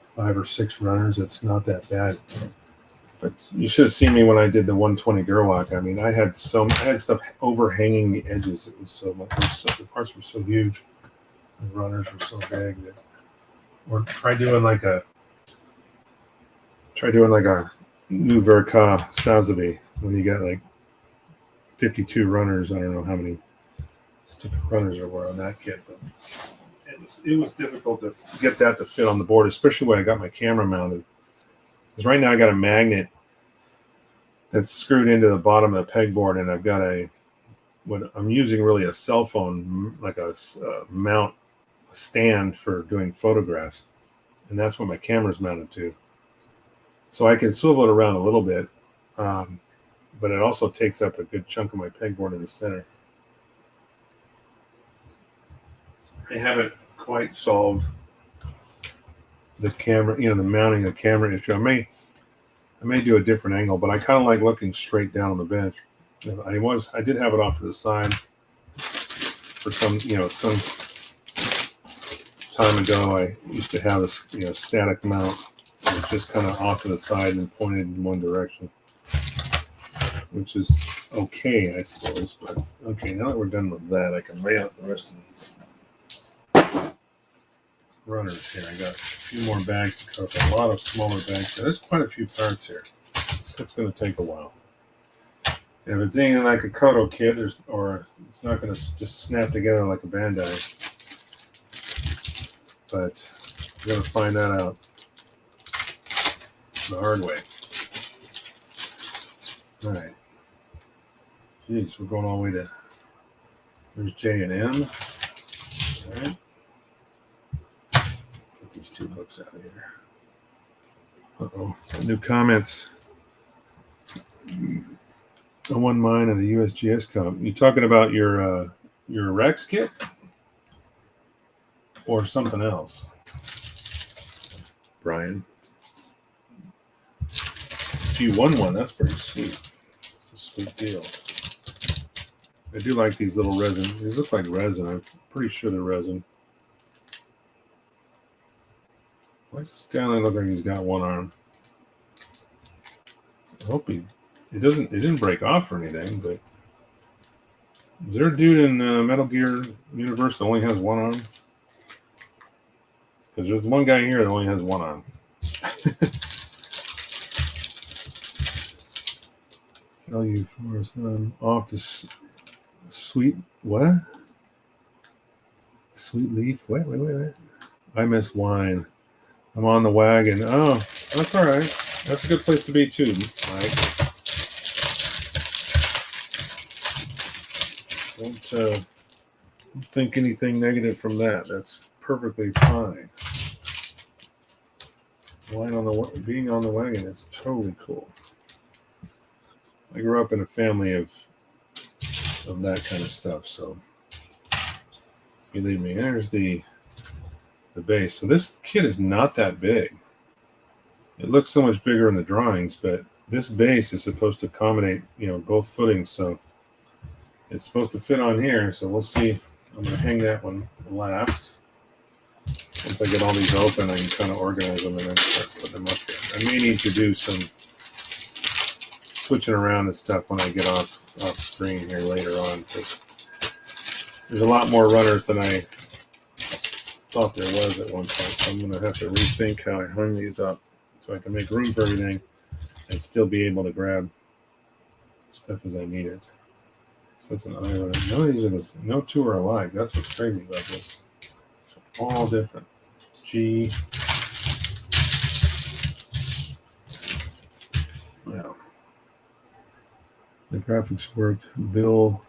5 or 6 runners, it's not that bad. But you should have seen me when I did the 120 Gerlach. I mean, I had stuff overhanging the edges. It was so much. The parts were so huge. The runners were so big that. Or try doing like a new Verka Sazabi when you got like 52 runners. I don't know how many stupid runners there were on that kit, but it was difficult to get that to fit on the board, especially when I got my camera mounted. Because right now I got a magnet that's screwed into the bottom of the pegboard, and I've got what I'm using really a cell phone, like a mount stand for doing photographs, and that's what my camera's mounted to. So I can swivel it around a little bit, but it also takes up a good chunk of my pegboard in the center. I haven't quite solved the camera, the mounting of the camera issue. I may do a different angle, but I kind of like looking straight down on the bench. I did have it off to the side for some time ago. I used to have a static mount. It was just kind of off to the side and pointed in one direction, which is okay, I suppose. But okay, now that we're done with that, I can lay out the rest of these runners here. I got a few more bags to cover, a lot of smaller bags. There's quite a few parts here. It's going to take a while. And if it's anything like a Koto kit, or it's not going to just snap together like a Bandai. But we're going to find that out the hard way. All right. Jeez, we're going all the way to. There's J and M. All right. Get these 2 hooks out of here. Uh-oh. New comments. I won mine at a USGS comp. You talking about your Rex kit? Or something else, Brian? If you won one, that's pretty sweet. It's a sweet deal. I do like these little resin. These look like resin. I'm pretty sure they're resin. Why does this guy look like he's got one arm? I hope it didn't break off or anything, but is there a dude in Metal Gear universe that only has one arm? Because there's one guy here that only has one arm. Value forest off to sweet what? Sweet leaf. Wait. I miss wine. I'm on the wagon. Oh, that's all right. That's a good place to be too, Mike. Don't think anything negative from that. That's perfectly fine. Being on the wagon is totally cool. I grew up in a family of that kind of stuff, so believe me. There's the base. So this kit is not that big. It looks so much bigger in the drawings, but this base is supposed to accommodate, both footings. So it's supposed to fit on here. So we'll see. I'm going to hang that one last. Once I get all these open, I can kind of organize them and then start putting them up there. I may need to do some switching around and stuff when I get off screen here later on, because there's a lot more runners than I thought there was at one point. So I'm going to have to rethink how I hung these up so I can make room for everything and still be able to grab stuff as I need it. So that's an island. No two are alike. That's what's crazy about this. It's all different. G. Wow. The graphics work, Bill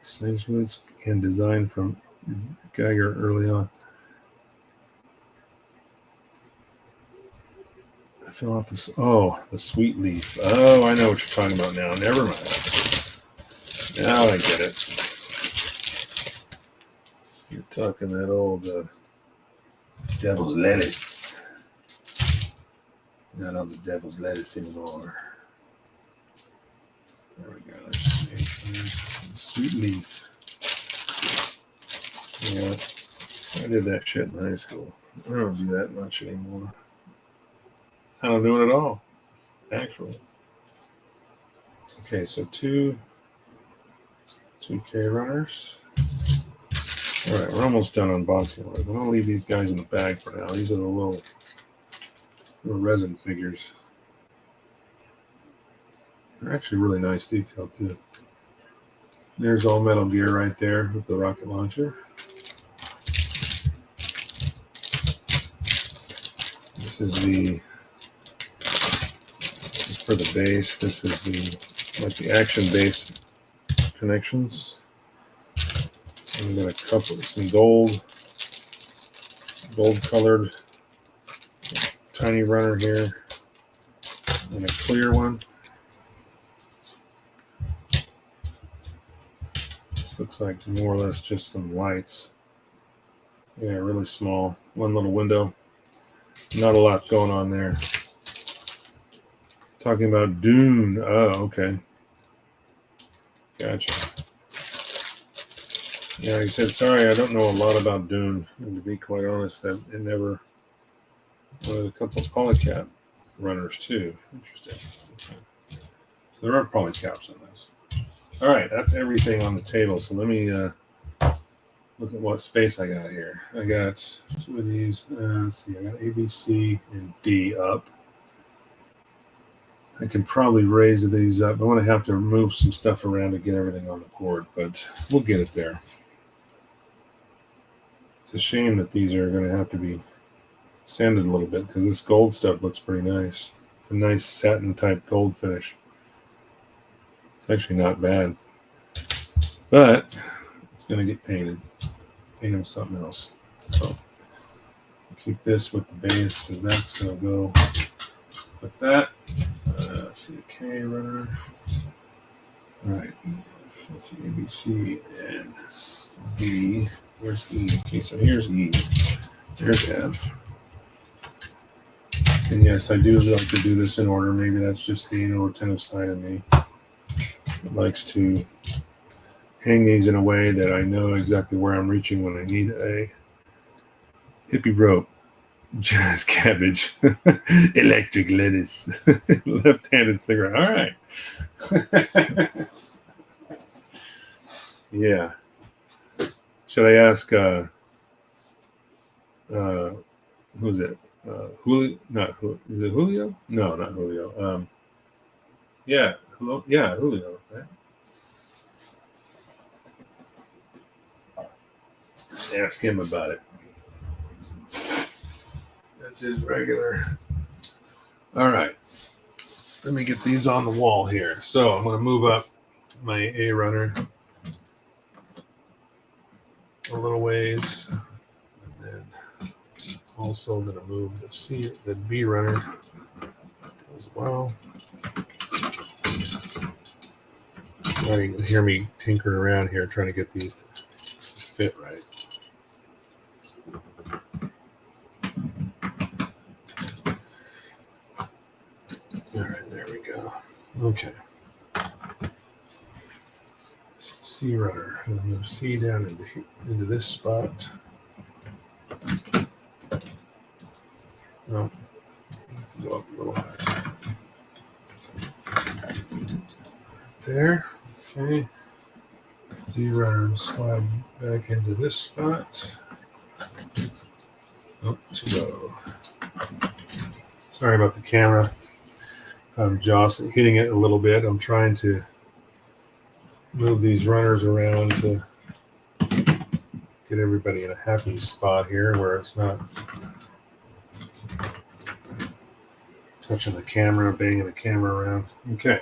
Saintswitz, and design from Geiger early on. I fill out this. Oh, the sweet leaf. Oh, I know what you're talking about now. Never mind. Now I get it. So you're talking that old devil's lettuce. Not on the devil's lettuce anymore. There we go. Sweet leaf. Yeah, I did that shit in high school. I don't do that much anymore. I don't do it at all, actually. Okay, so two 2K runners. All right, we're almost done unboxing. I'm going to leave these guys in the bag for now. These are the little resin figures. They're actually really nice detail too. There's all Metal Gear right there with the rocket launcher. This is for the base. This is the action base connections. And we got a couple, some gold colored tiny runner here, and a clear one. This looks like more or less just some lights. Yeah, really small. One little window. Not a lot going on there. Talking about Dune. Oh, okay. Gotcha. Yeah, he said, sorry, I don't know a lot about Dune. And to be quite honest, it never. Well, there's a couple of polycap runners too. Interesting. Okay. So there are polycaps in this. All right, that's everything on the table. So let me look at what space I got here. I got two of these. Let's see, I got A, B, C, and D up. I can probably raise these up. I'm going to have to move some stuff around to get everything on the board, but we'll get it there. It's a shame that these are going to have to be sanded a little bit because this gold stuff looks pretty nice. It's a nice satin type gold finish. It's actually not bad, but it's going to get painted. Paint with something else. So I'll keep this with the base because that's going to go with that. Let's see, K runner. All right, let's see, A, B, C, and D. Where's E? Okay, so here's E. There's F. And yes, I do like to do this in order. Maybe that's just the inattentive side of me that likes to hang these in a way that I know exactly where I'm reaching when I need a hippie rope. Jazz cabbage, electric lettuce, left-handed cigarette. All right. Yeah. Should I ask? Who's it? Julio? Not Julio. Is it Julio? No, not Julio. Yeah. Hello. Yeah, Julio. Right? Just ask him about it. That's his regular. All right. Let me get these on the wall here. So I'm going to move up my A runner a little ways, and then also going to move the B runner as well. Now you can hear me tinkering around here trying to get these to fit right. All right, there we go. Okay. C runner. I'm going to move C down into this spot. No, go up a little higher. There. Okay. D runner slide back into this spot. Oh, too low. Sorry about the camera. I'm just hitting it a little bit. I'm trying to move these runners around to get everybody in a happy spot here where it's not touching the camera, banging the camera around. Okay.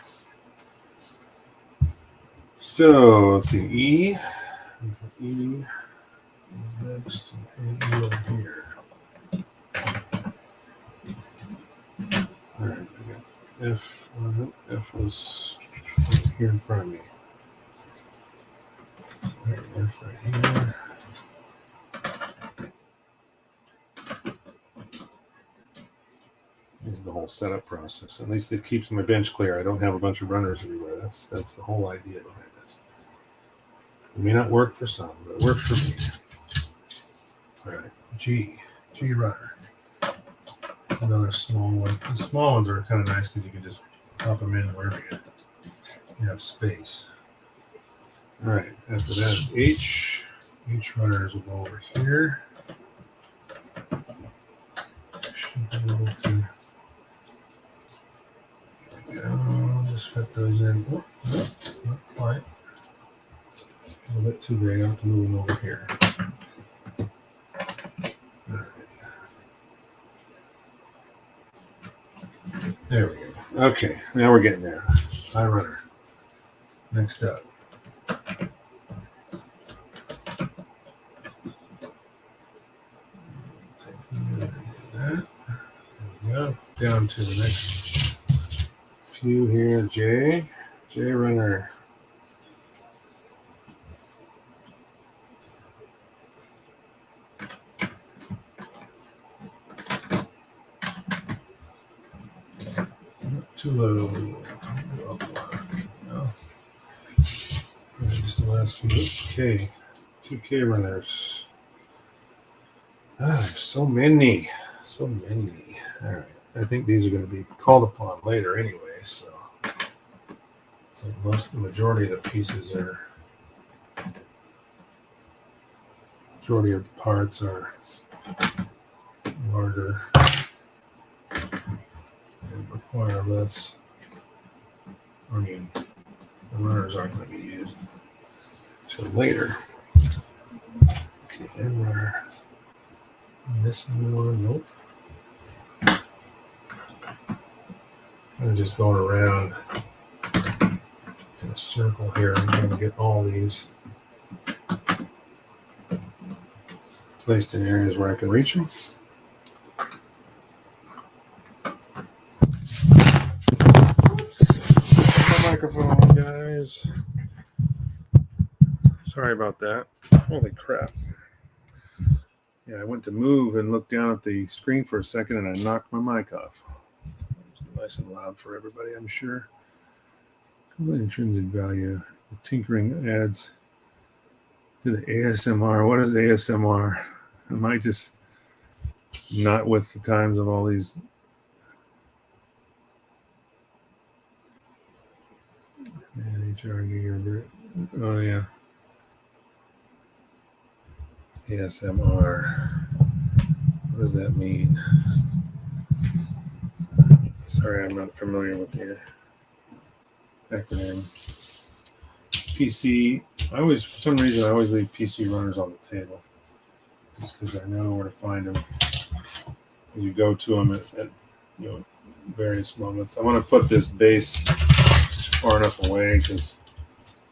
So let's see. E next. E over here. All right. F was here in front of me. So F right here. This is the whole setup process. At least it keeps my bench clear. I don't have a bunch of runners everywhere. That's the whole idea behind this. It may not work for some, but it works for me. All right, G runner. Another small one. The small ones are kind of nice because you can just pop them in wherever you have space. All right, after that it's H. H runners will go over here. Should be able to. I'll just fit those in. Oh, no, not quite. A little bit too big. I have to move them over here. All right. There we go. Okay, now we're getting there. High runner. Next up. That. There we go. Down to the next few here. J runner. Too low. No. Just the last few. K. 2K runners. There's so many. So many. All right. I think these are going to be called upon later anyway. So it's like the majority of the pieces are. Majority of the parts are larger. Require less. I mean, the runners aren't going to be used until later. Okay, and runner. Missing one. Nope. I'm just going around in a circle here. I'm trying to get all these placed in areas where I can reach them. Microphone, guys. Sorry about that. Holy crap. Yeah, I went to move and look down at the screen for a second and I knocked my mic off. Nice and loud for everybody, I'm sure. The intrinsic value. Tinkering adds Do the ASMR. What is ASMR? Am I just not with the times of all these? Oh yeah. ASMR. What does that mean? Sorry, I'm not familiar with the acronym. PC. For some reason, I always leave PC runners on the table, just because I know where to find them. You go to them at various moments. I want to put this base far enough away because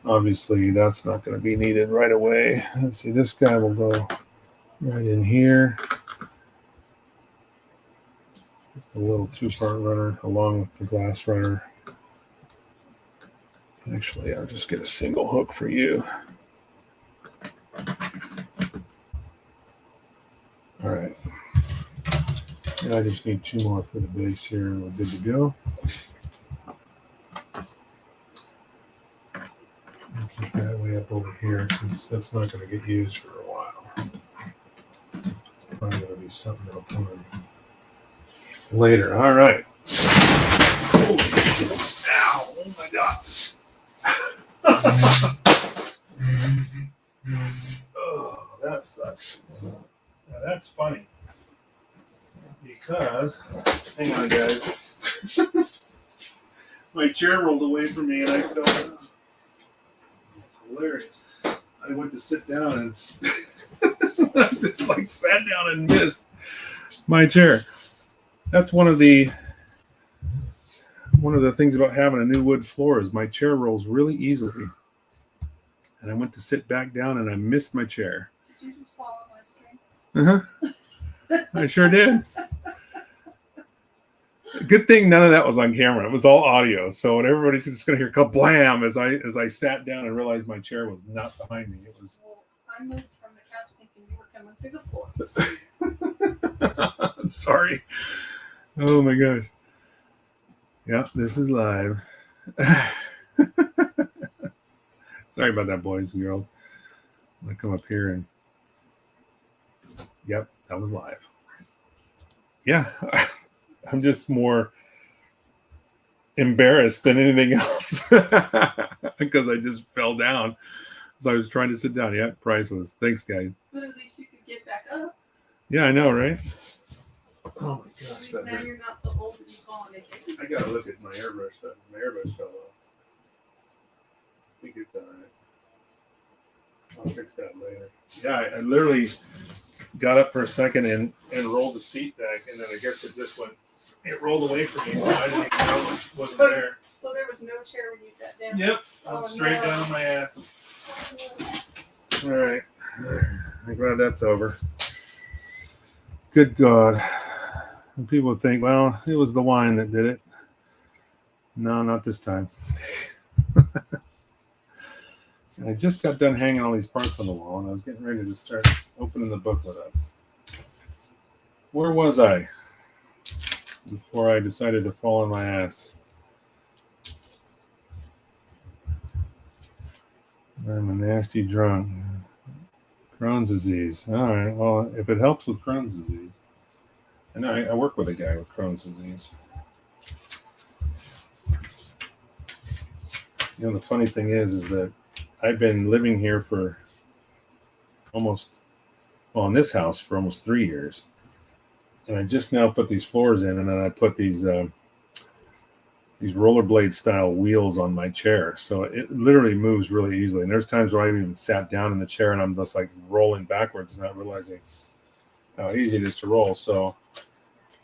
obviously that's not going to be needed right away. Let's see, this guy will go right in here. Just a little 2-part runner along with the glass runner. Actually, I'll just get a single hook for you. All right. And I just need 2 more for the base here, and we're good to go. I'll keep that way up over here since that's not going to get used for a while. It's probably going to be something that'll come in later. All right. Ow! Oh my God! Oh, that sucks. Now that's funny. Because, hang on guys, my chair rolled away from me and I fell down. It's hilarious. I went to sit down and I just like sat down and missed my chair. That's one of the things about having a new wood floor is my chair rolls really easily. And I went to sit back down and I missed my chair. Did you just swallow my string? I sure did. Good thing none of that was on camera. It was all audio. So everybody's just going to hear kablam as I sat down and realized my chair was not behind me. It was. Well, I moved from the couch thinking you were coming through the floor. I'm sorry. Oh my gosh. Yeah, this is live. Sorry about that, boys and girls. I'm going to come up here and. Yep, that was live. Yeah. I'm just more embarrassed than anything else because I just fell down. So I was trying to sit down. Yeah, priceless. Thanks, guys. But at least you could get back up. Yeah, I know, right? Oh my gosh. At least now you're not so old that you fall on it. I gotta look at my airbrush stuff. My airbrush fell off. I think it's all right. I'll fix that later. Yeah, I literally got up for a second and rolled the seat back, and then I guess it rolled away from me, so I didn't even know it wasn't there. So there was no chair when you sat down? Yep, I was straight down on my ass. All right, I'm glad that's over. Good God. And people would think, well, it was the wine that did it. No, not this time. I just got done hanging all these parts on the wall, and I was getting ready to start opening the booklet up. Where was I before I decided to fall on my ass? I'm a nasty drunk. Crohn's disease. All right. Well, if it helps with Crohn's disease. And I work with a guy with Crohn's disease. You know, the funny thing is that I've been living here for in this house for almost 3 years. And I just now put these floors in, and then I put these rollerblade style wheels on my chair. So it literally moves really easily. And there's times where I've even sat down in the chair and I'm just like rolling backwards, not realizing how easy it is to roll. So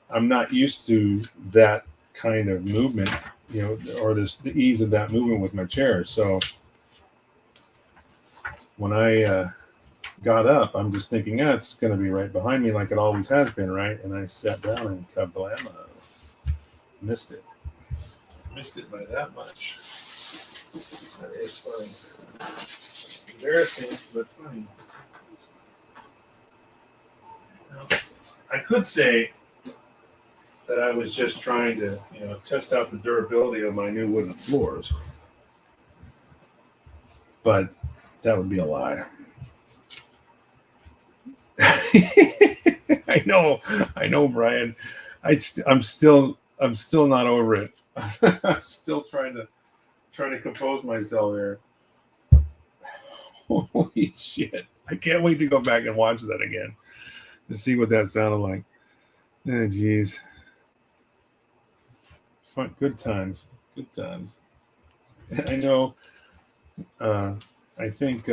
I'm not used to that kind of movement, or the ease of that movement with my chair. So when I got up, I'm just thinking, it's going to be right behind me like it always has been, right? And I sat down and kablam, missed it. Missed it by that much. That is funny. Embarrassing, but funny. I could say that I was just trying to, test out the durability of my new wooden floors. But that would be a lie. I know, Brian. I'm still not over it. I'm still trying to compose myself here. Holy shit! I can't wait to go back and watch that again to see what that sounded like. Oh, geez. Fun, good times. Good times. I know. I think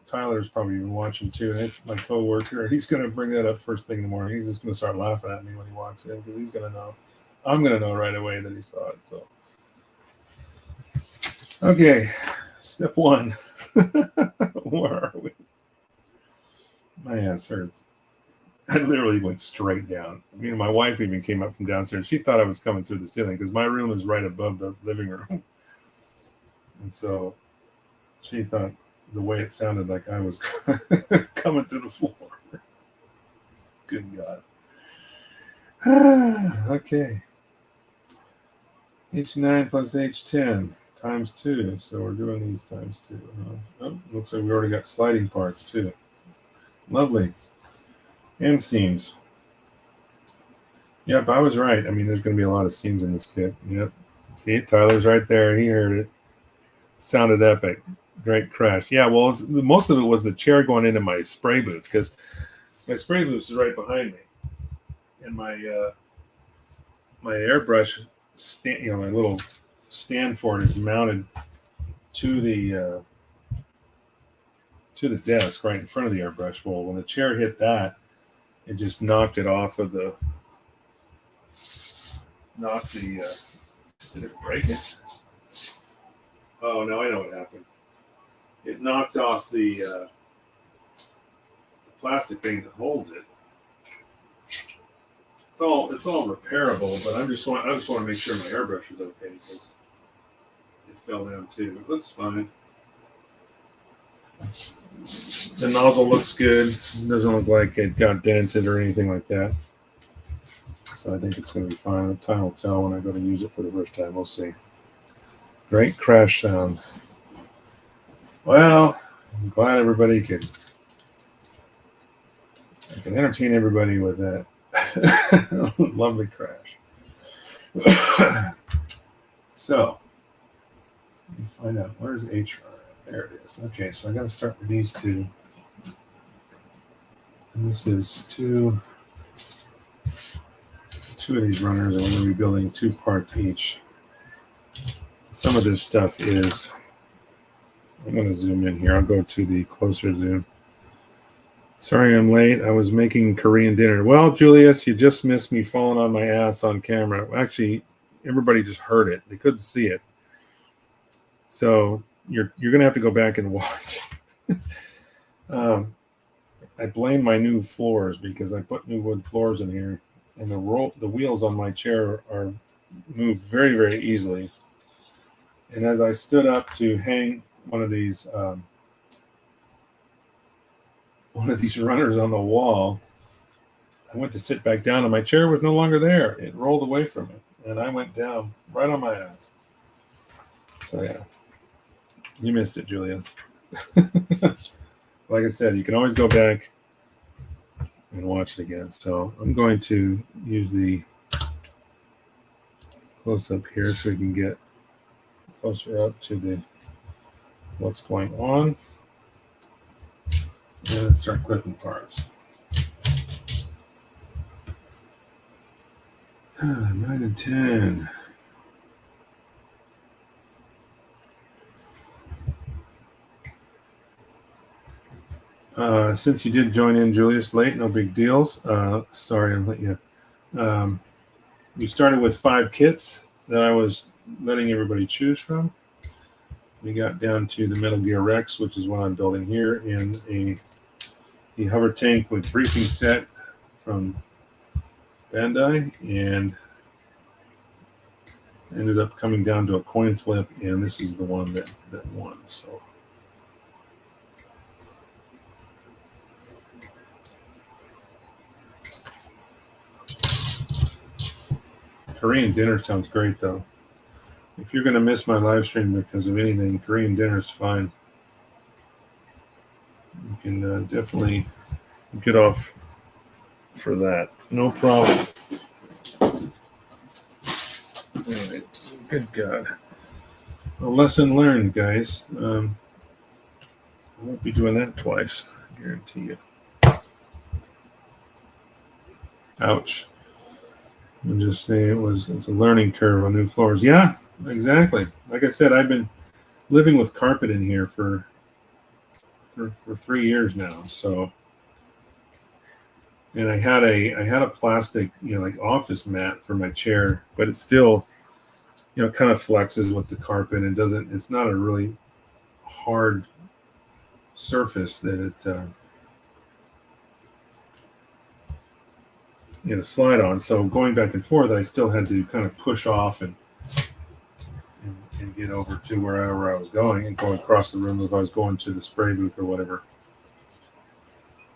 Tyler's probably been watching too. And it's my coworker. He's going to bring that up first thing in the morning. He's just going to start laughing at me when he walks in because he's going to know. I'm going to know right away that he saw it. So, okay, step one. Where are we? My ass hurts. I literally went straight down. I mean, my wife even came up from downstairs. She thought I was coming through the ceiling because my room is right above the living room. And so she thought the way it sounded like I was coming through the floor. Good God. Okay. H9 plus H10 times 2. So we're doing these times 2. Oh, looks like we already got sliding parts too. Lovely. And seams. Yep, I was right. I mean, there's going to be a lot of seams in this kit. Yep. See, Tyler's right there. He heard it. Sounded epic. Great crash. Yeah, well, most of it was the chair going into my spray booth because my spray booth is right behind me, and my airbrush stand, my little stand for it is mounted to the desk right in front of the airbrush. Well, when the chair hit that, it just knocked it off of the. Did it break it? Oh no, I know what happened. It knocked off the plastic thing that holds it. It's all repairable, but I just want to make sure my airbrush is okay because it fell down too. It looks fine. The nozzle looks good. It doesn't look like it got dented or anything like that. So I think it's going to be fine. Time will tell when I go to use it for the first time. We'll see. Great crash sound. Well, I'm glad everybody I can entertain everybody with that lovely crash. So, let me find out where's HR. There it is. Okay, so I got to start with these two. And this is two of these runners, and we're going to be building 2 parts each. Some of this stuff is, I'm going to zoom in here. I'll go to the closer zoom. Sorry I'm late. I was making Korean dinner. Well, Julius, you just missed me falling on my ass on camera. Actually, everybody just heard it. They couldn't see it. So you're going to have to go back and watch. I blame my new floors because I put new wood floors in here, and the wheels on my chair are moved very, very easily. And as I stood up to hang one of these runners on the wall, I went to sit back down, and my chair was no longer there. It rolled away from me, and I went down right on my ass. So yeah, you missed it, Julius. Like I said, you can always go back and watch it again. So I'm going to use the close up here so we can get closer up to what's going on. And let's start clipping parts. 9 and 10. Since you did join in, Julius, late, no big deals. Sorry, I'm letting you. We started with 5 kits that I was letting everybody choose from. We got down to the Metal Gear Rex, which is what I'm building here, and a hover tank with briefing set from Bandai, and ended up coming down to a coin flip, and this is the one that won. So. Korean dinner sounds great, though. If you're going to miss my live stream because of anything, Korean dinner is fine. You can definitely get off for that. No problem. All right. Good God. A lesson learned, guys. I won't be doing that twice. I guarantee you. Ouch. I'm just saying it's a learning curve on new floors. Yeah, exactly. Like I said, I've been living with carpet in here for 3 years now. So, and I had a plastic, like office mat for my chair, but it still, kind of flexes with the carpet and it's not a really hard surface that it, slide on. So going back and forth, I still had to kind of push off and get over to wherever I was going and go across the room if I was going to the spray booth or whatever.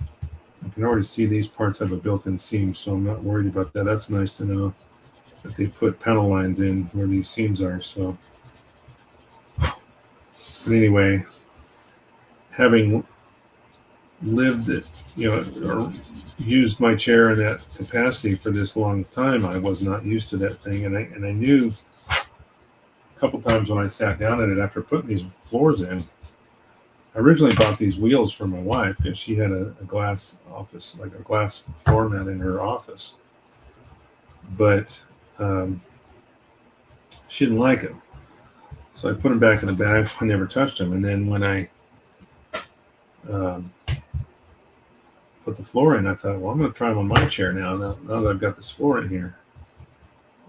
I can already see these parts have a built-in seam, so I'm not worried about that. That's nice to know that they put panel lines in where these seams are. So, but anyway, having lived it, or used my chair in that capacity for this long time, I was not used to that thing, and I knew a couple times when I sat down at it after putting these floors in. I originally bought these wheels for my wife because she had a glass office, like a glass floor mat in her office, but she didn't like them, so I put them back in the bag. I never touched them, and then when I put the floor in, I thought, well, I'm going to try them on my chair now that I've got this floor in here.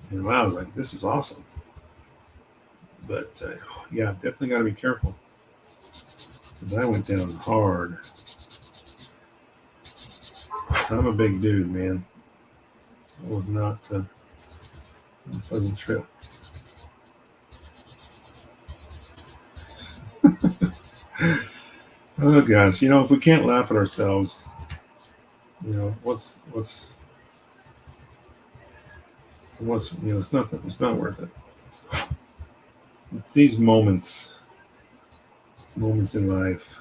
And wow, I was like, this is awesome. But yeah, definitely got to be careful. Because I went down hard. I'm a big dude, man. It was not a pleasant trip. Oh gosh, if we can't laugh at ourselves, what's it's nothing. It's not worth it. It's these moments in life.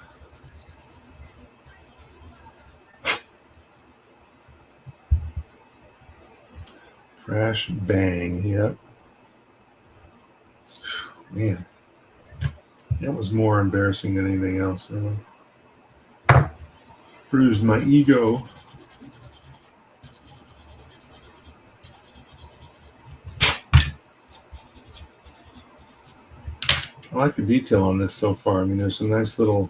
Crash, bang, yep. Man, that was more embarrassing than anything else. Bruised my ego. I like the detail on this so far. I mean, there's some nice little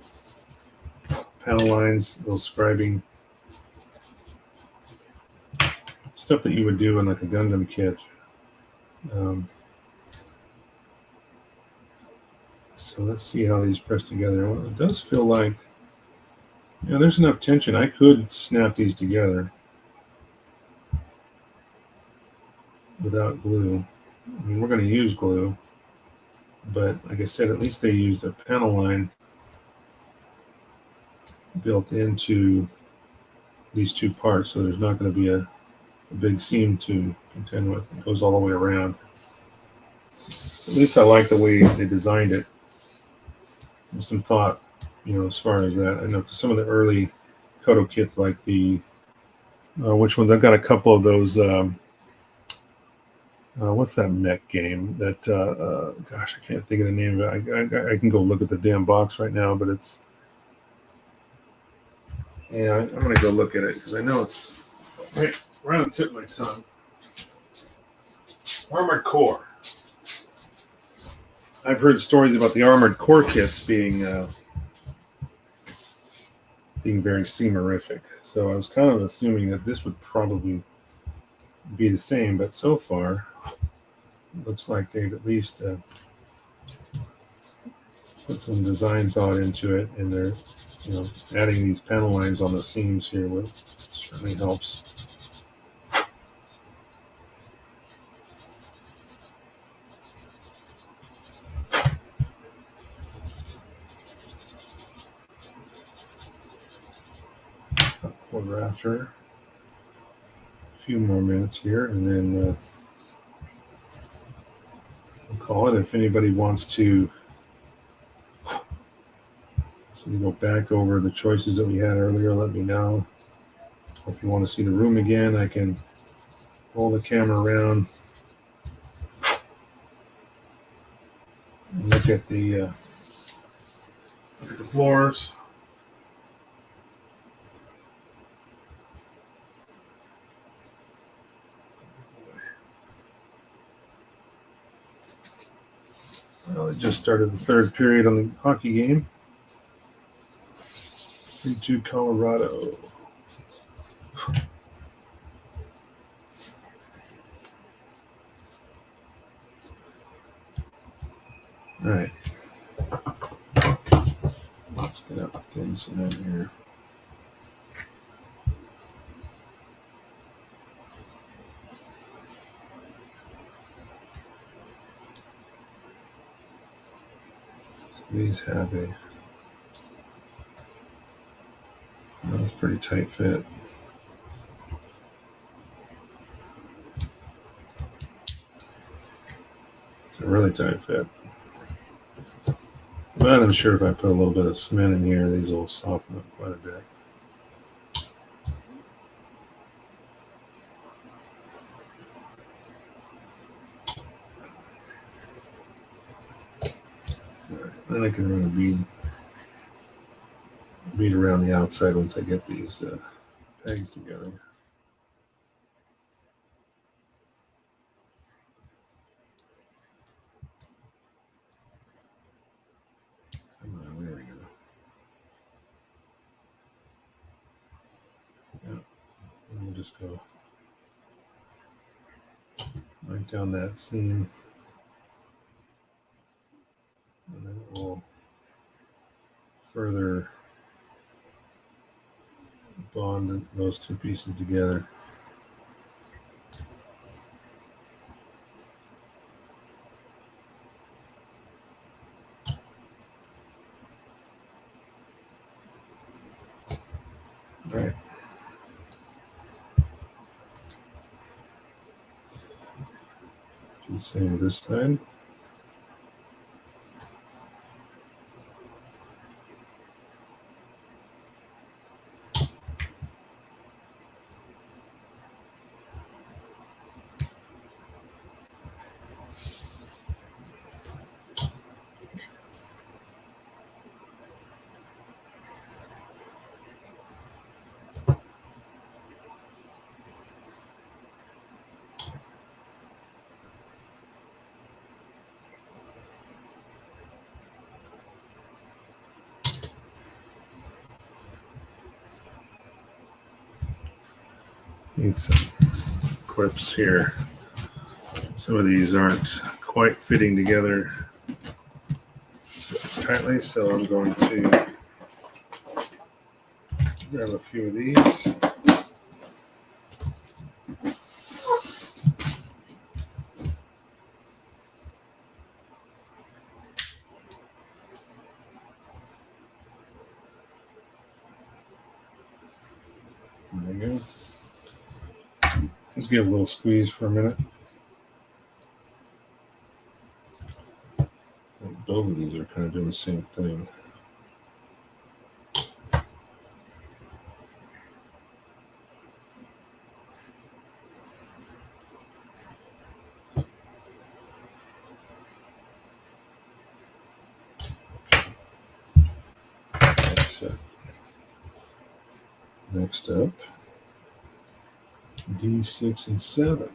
panel lines, little scribing. Stuff that you would do in like a Gundam kit. So let's see how these press together. Well, it does feel like, there's enough tension. I could snap these together without glue. I mean, we're going to use glue, but like I said, at least they used a panel line built into these two parts, so there's not going to be a big seam to contend with. It goes all the way around. At least I like the way they designed it. There's some thought, as far as that. I know some of the early Koto kits, like the which ones? I've got a couple of those. What's that mech game? That gosh, I can't think of the name of it. I can go look at the damn box right now, but it's. Yeah, I'm gonna go look at it because I know it's right on the tip of my tongue. Armored Core. I've heard stories about the Armored Core kits being very seamerific. So I was kind of assuming that this would probably be the same, but so far, it looks like they've at least put some design thought into it, and they're, adding these panel lines on the seams here, which certainly helps. Quarter after. A few more minutes here, and then we'll call it. If anybody wants to, so we go back over the choices that we had earlier, let me know. If you want to see the room again, I can roll the camera around and look at the floors. Well, it just started the third period on the hockey game. 3-2 Colorado. All right. Let's get up the inside here. So these have a that's pretty tight fit. It's a really tight fit. But I'm sure if I put a little bit of cement in here, these will soften up quite a bit. Then I can run a bead around the outside once I get these pegs together. Come on, there we go. Yeah, and we'll just go right down that seam, and then we'll further bond those two pieces together. All right. Do the same with this side. Need some clips here. Some of these aren't quite fitting together tightly, so I'm going to grab a few of these. There you go. Just give it a little squeeze for a minute. Both of these are kind of doing the same thing. That's set. Next up, D6 and 7.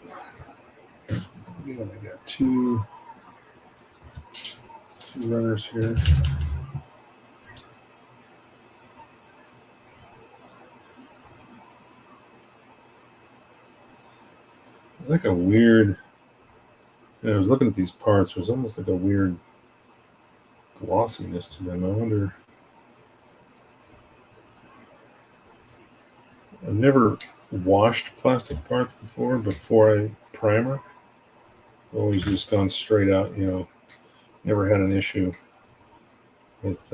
Again, I got two runners here. It's like a weird, I was looking at these parts, there's almost like a weird glossiness to them. I wonder, I've never washed plastic parts before I primer. I've always just gone straight out, never had an issue with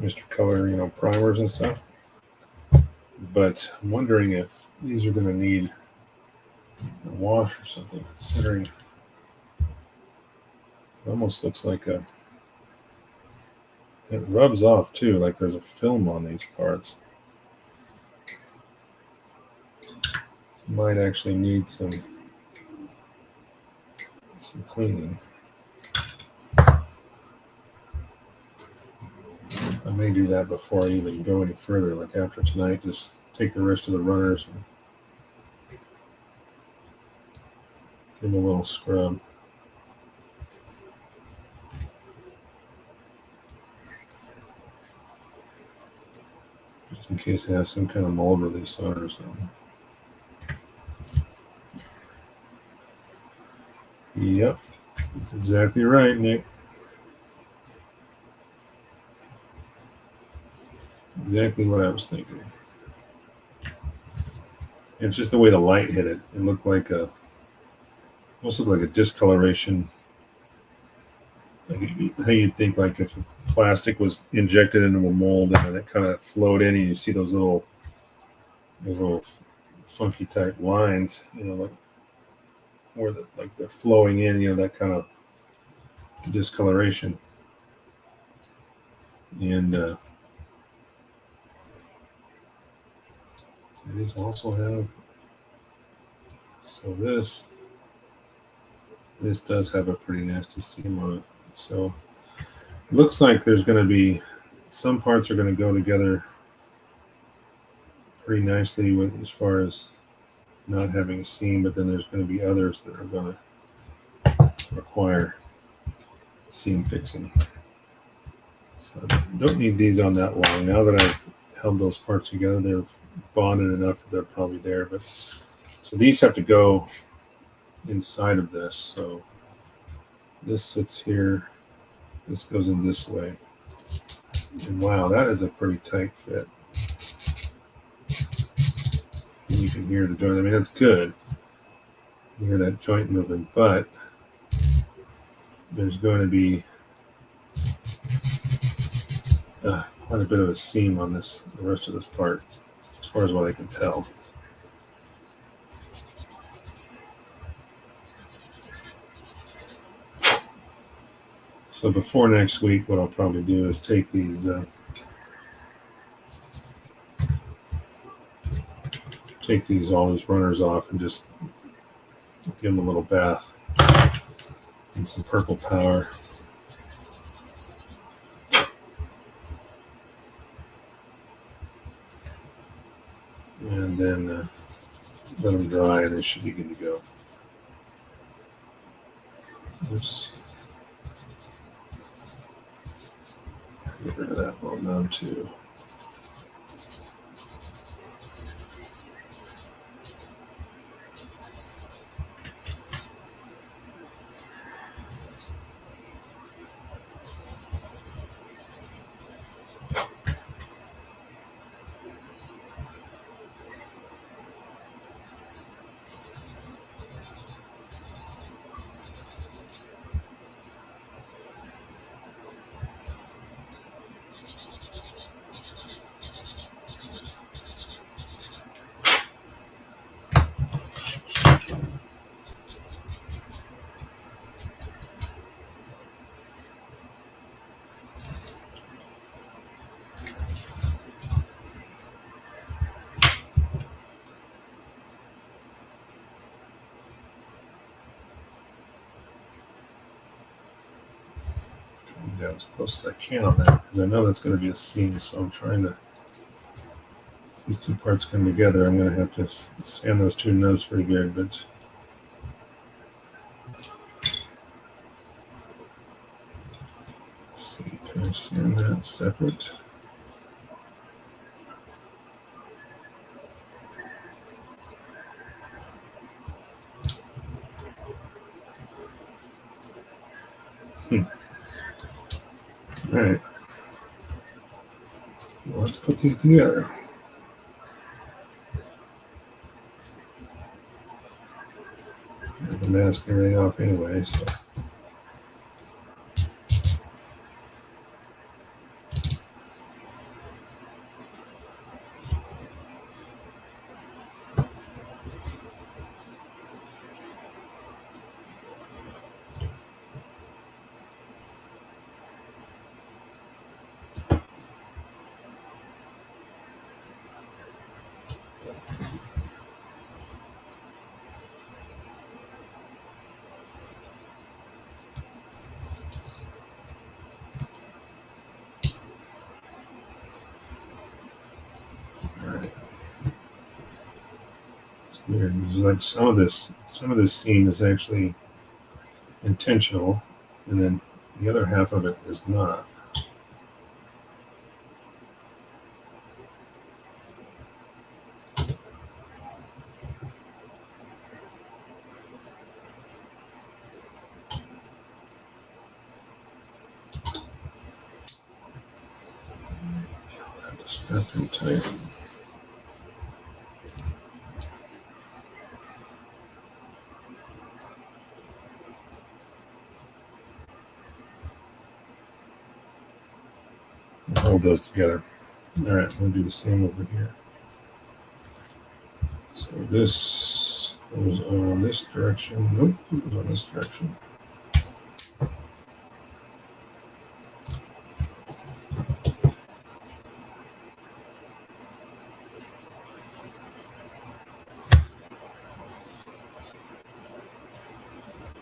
Mr. Color, primers and stuff. But I'm wondering if these are going to need a wash or something, considering it almost looks like it rubs off too, like there's a film on these parts. might actually need some cleaning. I may do that before I even go any further, like after tonight, just take the rest of the runners and give them a little scrub. Just in case it has some kind of mold release on it or something. Yep, that's exactly right, Nick. Exactly what I was thinking. And it's just the way the light hit it. It looked like almost looked like a discoloration. Like how you'd think, like if plastic was injected into a mold and then it kind of flowed in, and you see those little funky type lines, like where they're flowing in, that kind of discoloration. And these also have, so this does have a pretty nasty seam on it. So it looks like there's going to be some parts are going to go together pretty nicely with as far as not having a seam, but then there's going to be others that are going to require seam fixing. So I don't need these on that long. Now that I've held those parts together, they're bonded enough that they're probably there. But so these have to go inside of this. So this sits here. This goes in this way. And wow, that is a pretty tight fit. And you can hear the joint. I mean, that's good. You hear that joint moving, but there's going to be quite a bit of a seam on the rest of this part, as far as what I can tell. So before next week, what I'll probably do is take these all these runners off and just give them a little bath in some purple power. And then let them dry, and they should be good to go. Oops. Get rid of that one now too. Down as close as I can on that, because I know that's going to be a seam, so I'm trying to, as these two parts come together, I'm going to have to sand those two nubs pretty good, but let's see, can I sand that separate? All right, well, let's put these together. The mask everything off anyway, so. Weird. It's like some of this seam is actually intentional, and then the other half of it is not. Snap them tight. Hold those together. All right, we'll do the same over here. So this goes on this direction. Nope, it goes on this direction.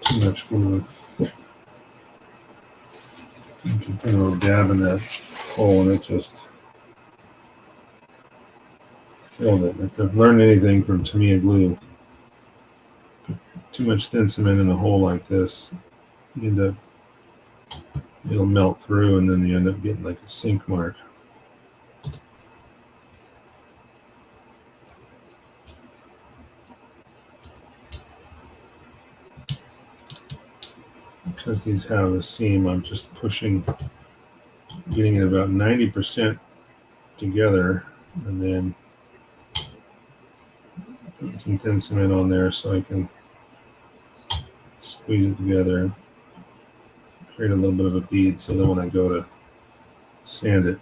Too much glue. You can put a little dab in that hole and it just filled it. If I've learned anything from Tamiya glue, put too much thin cement in a hole like this, you end up, it'll melt through and then you end up getting like a sink mark. Because these have a seam, I'm just pushing, getting it about 90% together, and then put some thin cement on there so I can squeeze it together, create a little bit of a bead, so then when I go to sand it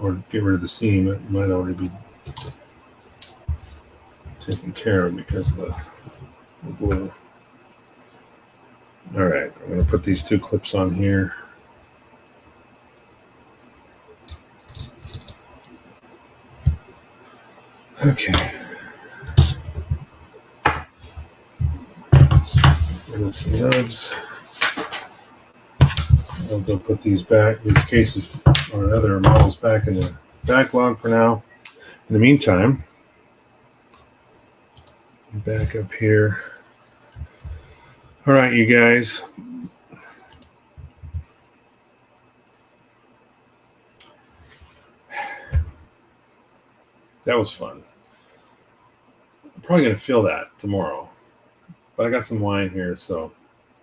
or get rid of the seam, it might already be taken care of because of the glue. All right, I'm going to put these two clips on here. Okay. Let's get some nubs. I'll go put these back, these cases or other models back in the backlog for now. In the meantime, back up here. All right, you guys. That was fun. I'm probably going to feel that tomorrow. But I got some wine here, so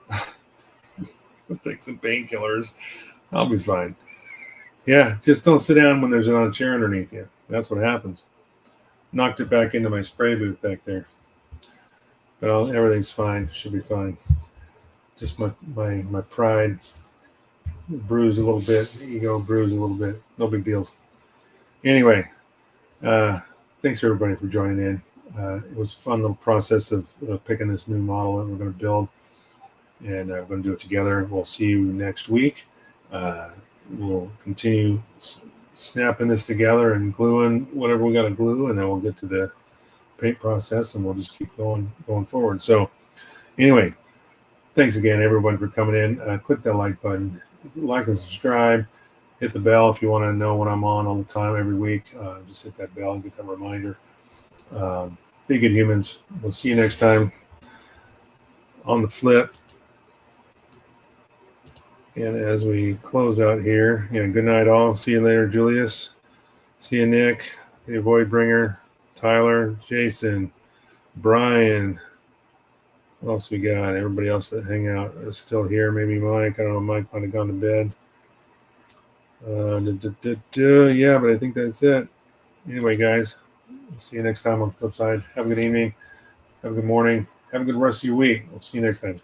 I'll take some painkillers. I'll be fine. Yeah, just don't sit down when there's a chair underneath you. That's what happens. Knocked it back into my spray booth back there. But everything's fine. Should be fine. Just my pride bruised a little bit. Ego bruised a little bit. No big deals. Anyway, thanks everybody for joining in. It was a fun little process of picking this new model that we're going to build. And we're going to do it together. We'll see you next week. We'll continue snapping this together and gluing whatever we got to glue, and then we'll get to the paint process, and we'll just keep going forward. So anyway, thanks again, everyone, for coming in. Click that like button. Like and subscribe. Hit the bell if you want to know when I'm on all the time every week. Just hit that bell and get that reminder. Be good humans. We'll see you next time on the flip. And as we close out here, good night all. See you later, Julius. See you, Nick. See you, Voidbringer, Tyler, Jason, Brian. What else we got? Everybody else that hang out is still here. Maybe Mike. I don't know. Mike might have gone to bed. Yeah, but I think that's it. Anyway, guys, we'll see you next time on the flip side. Have a good evening. Have a good morning. Have a good rest of your week. We'll see you next time.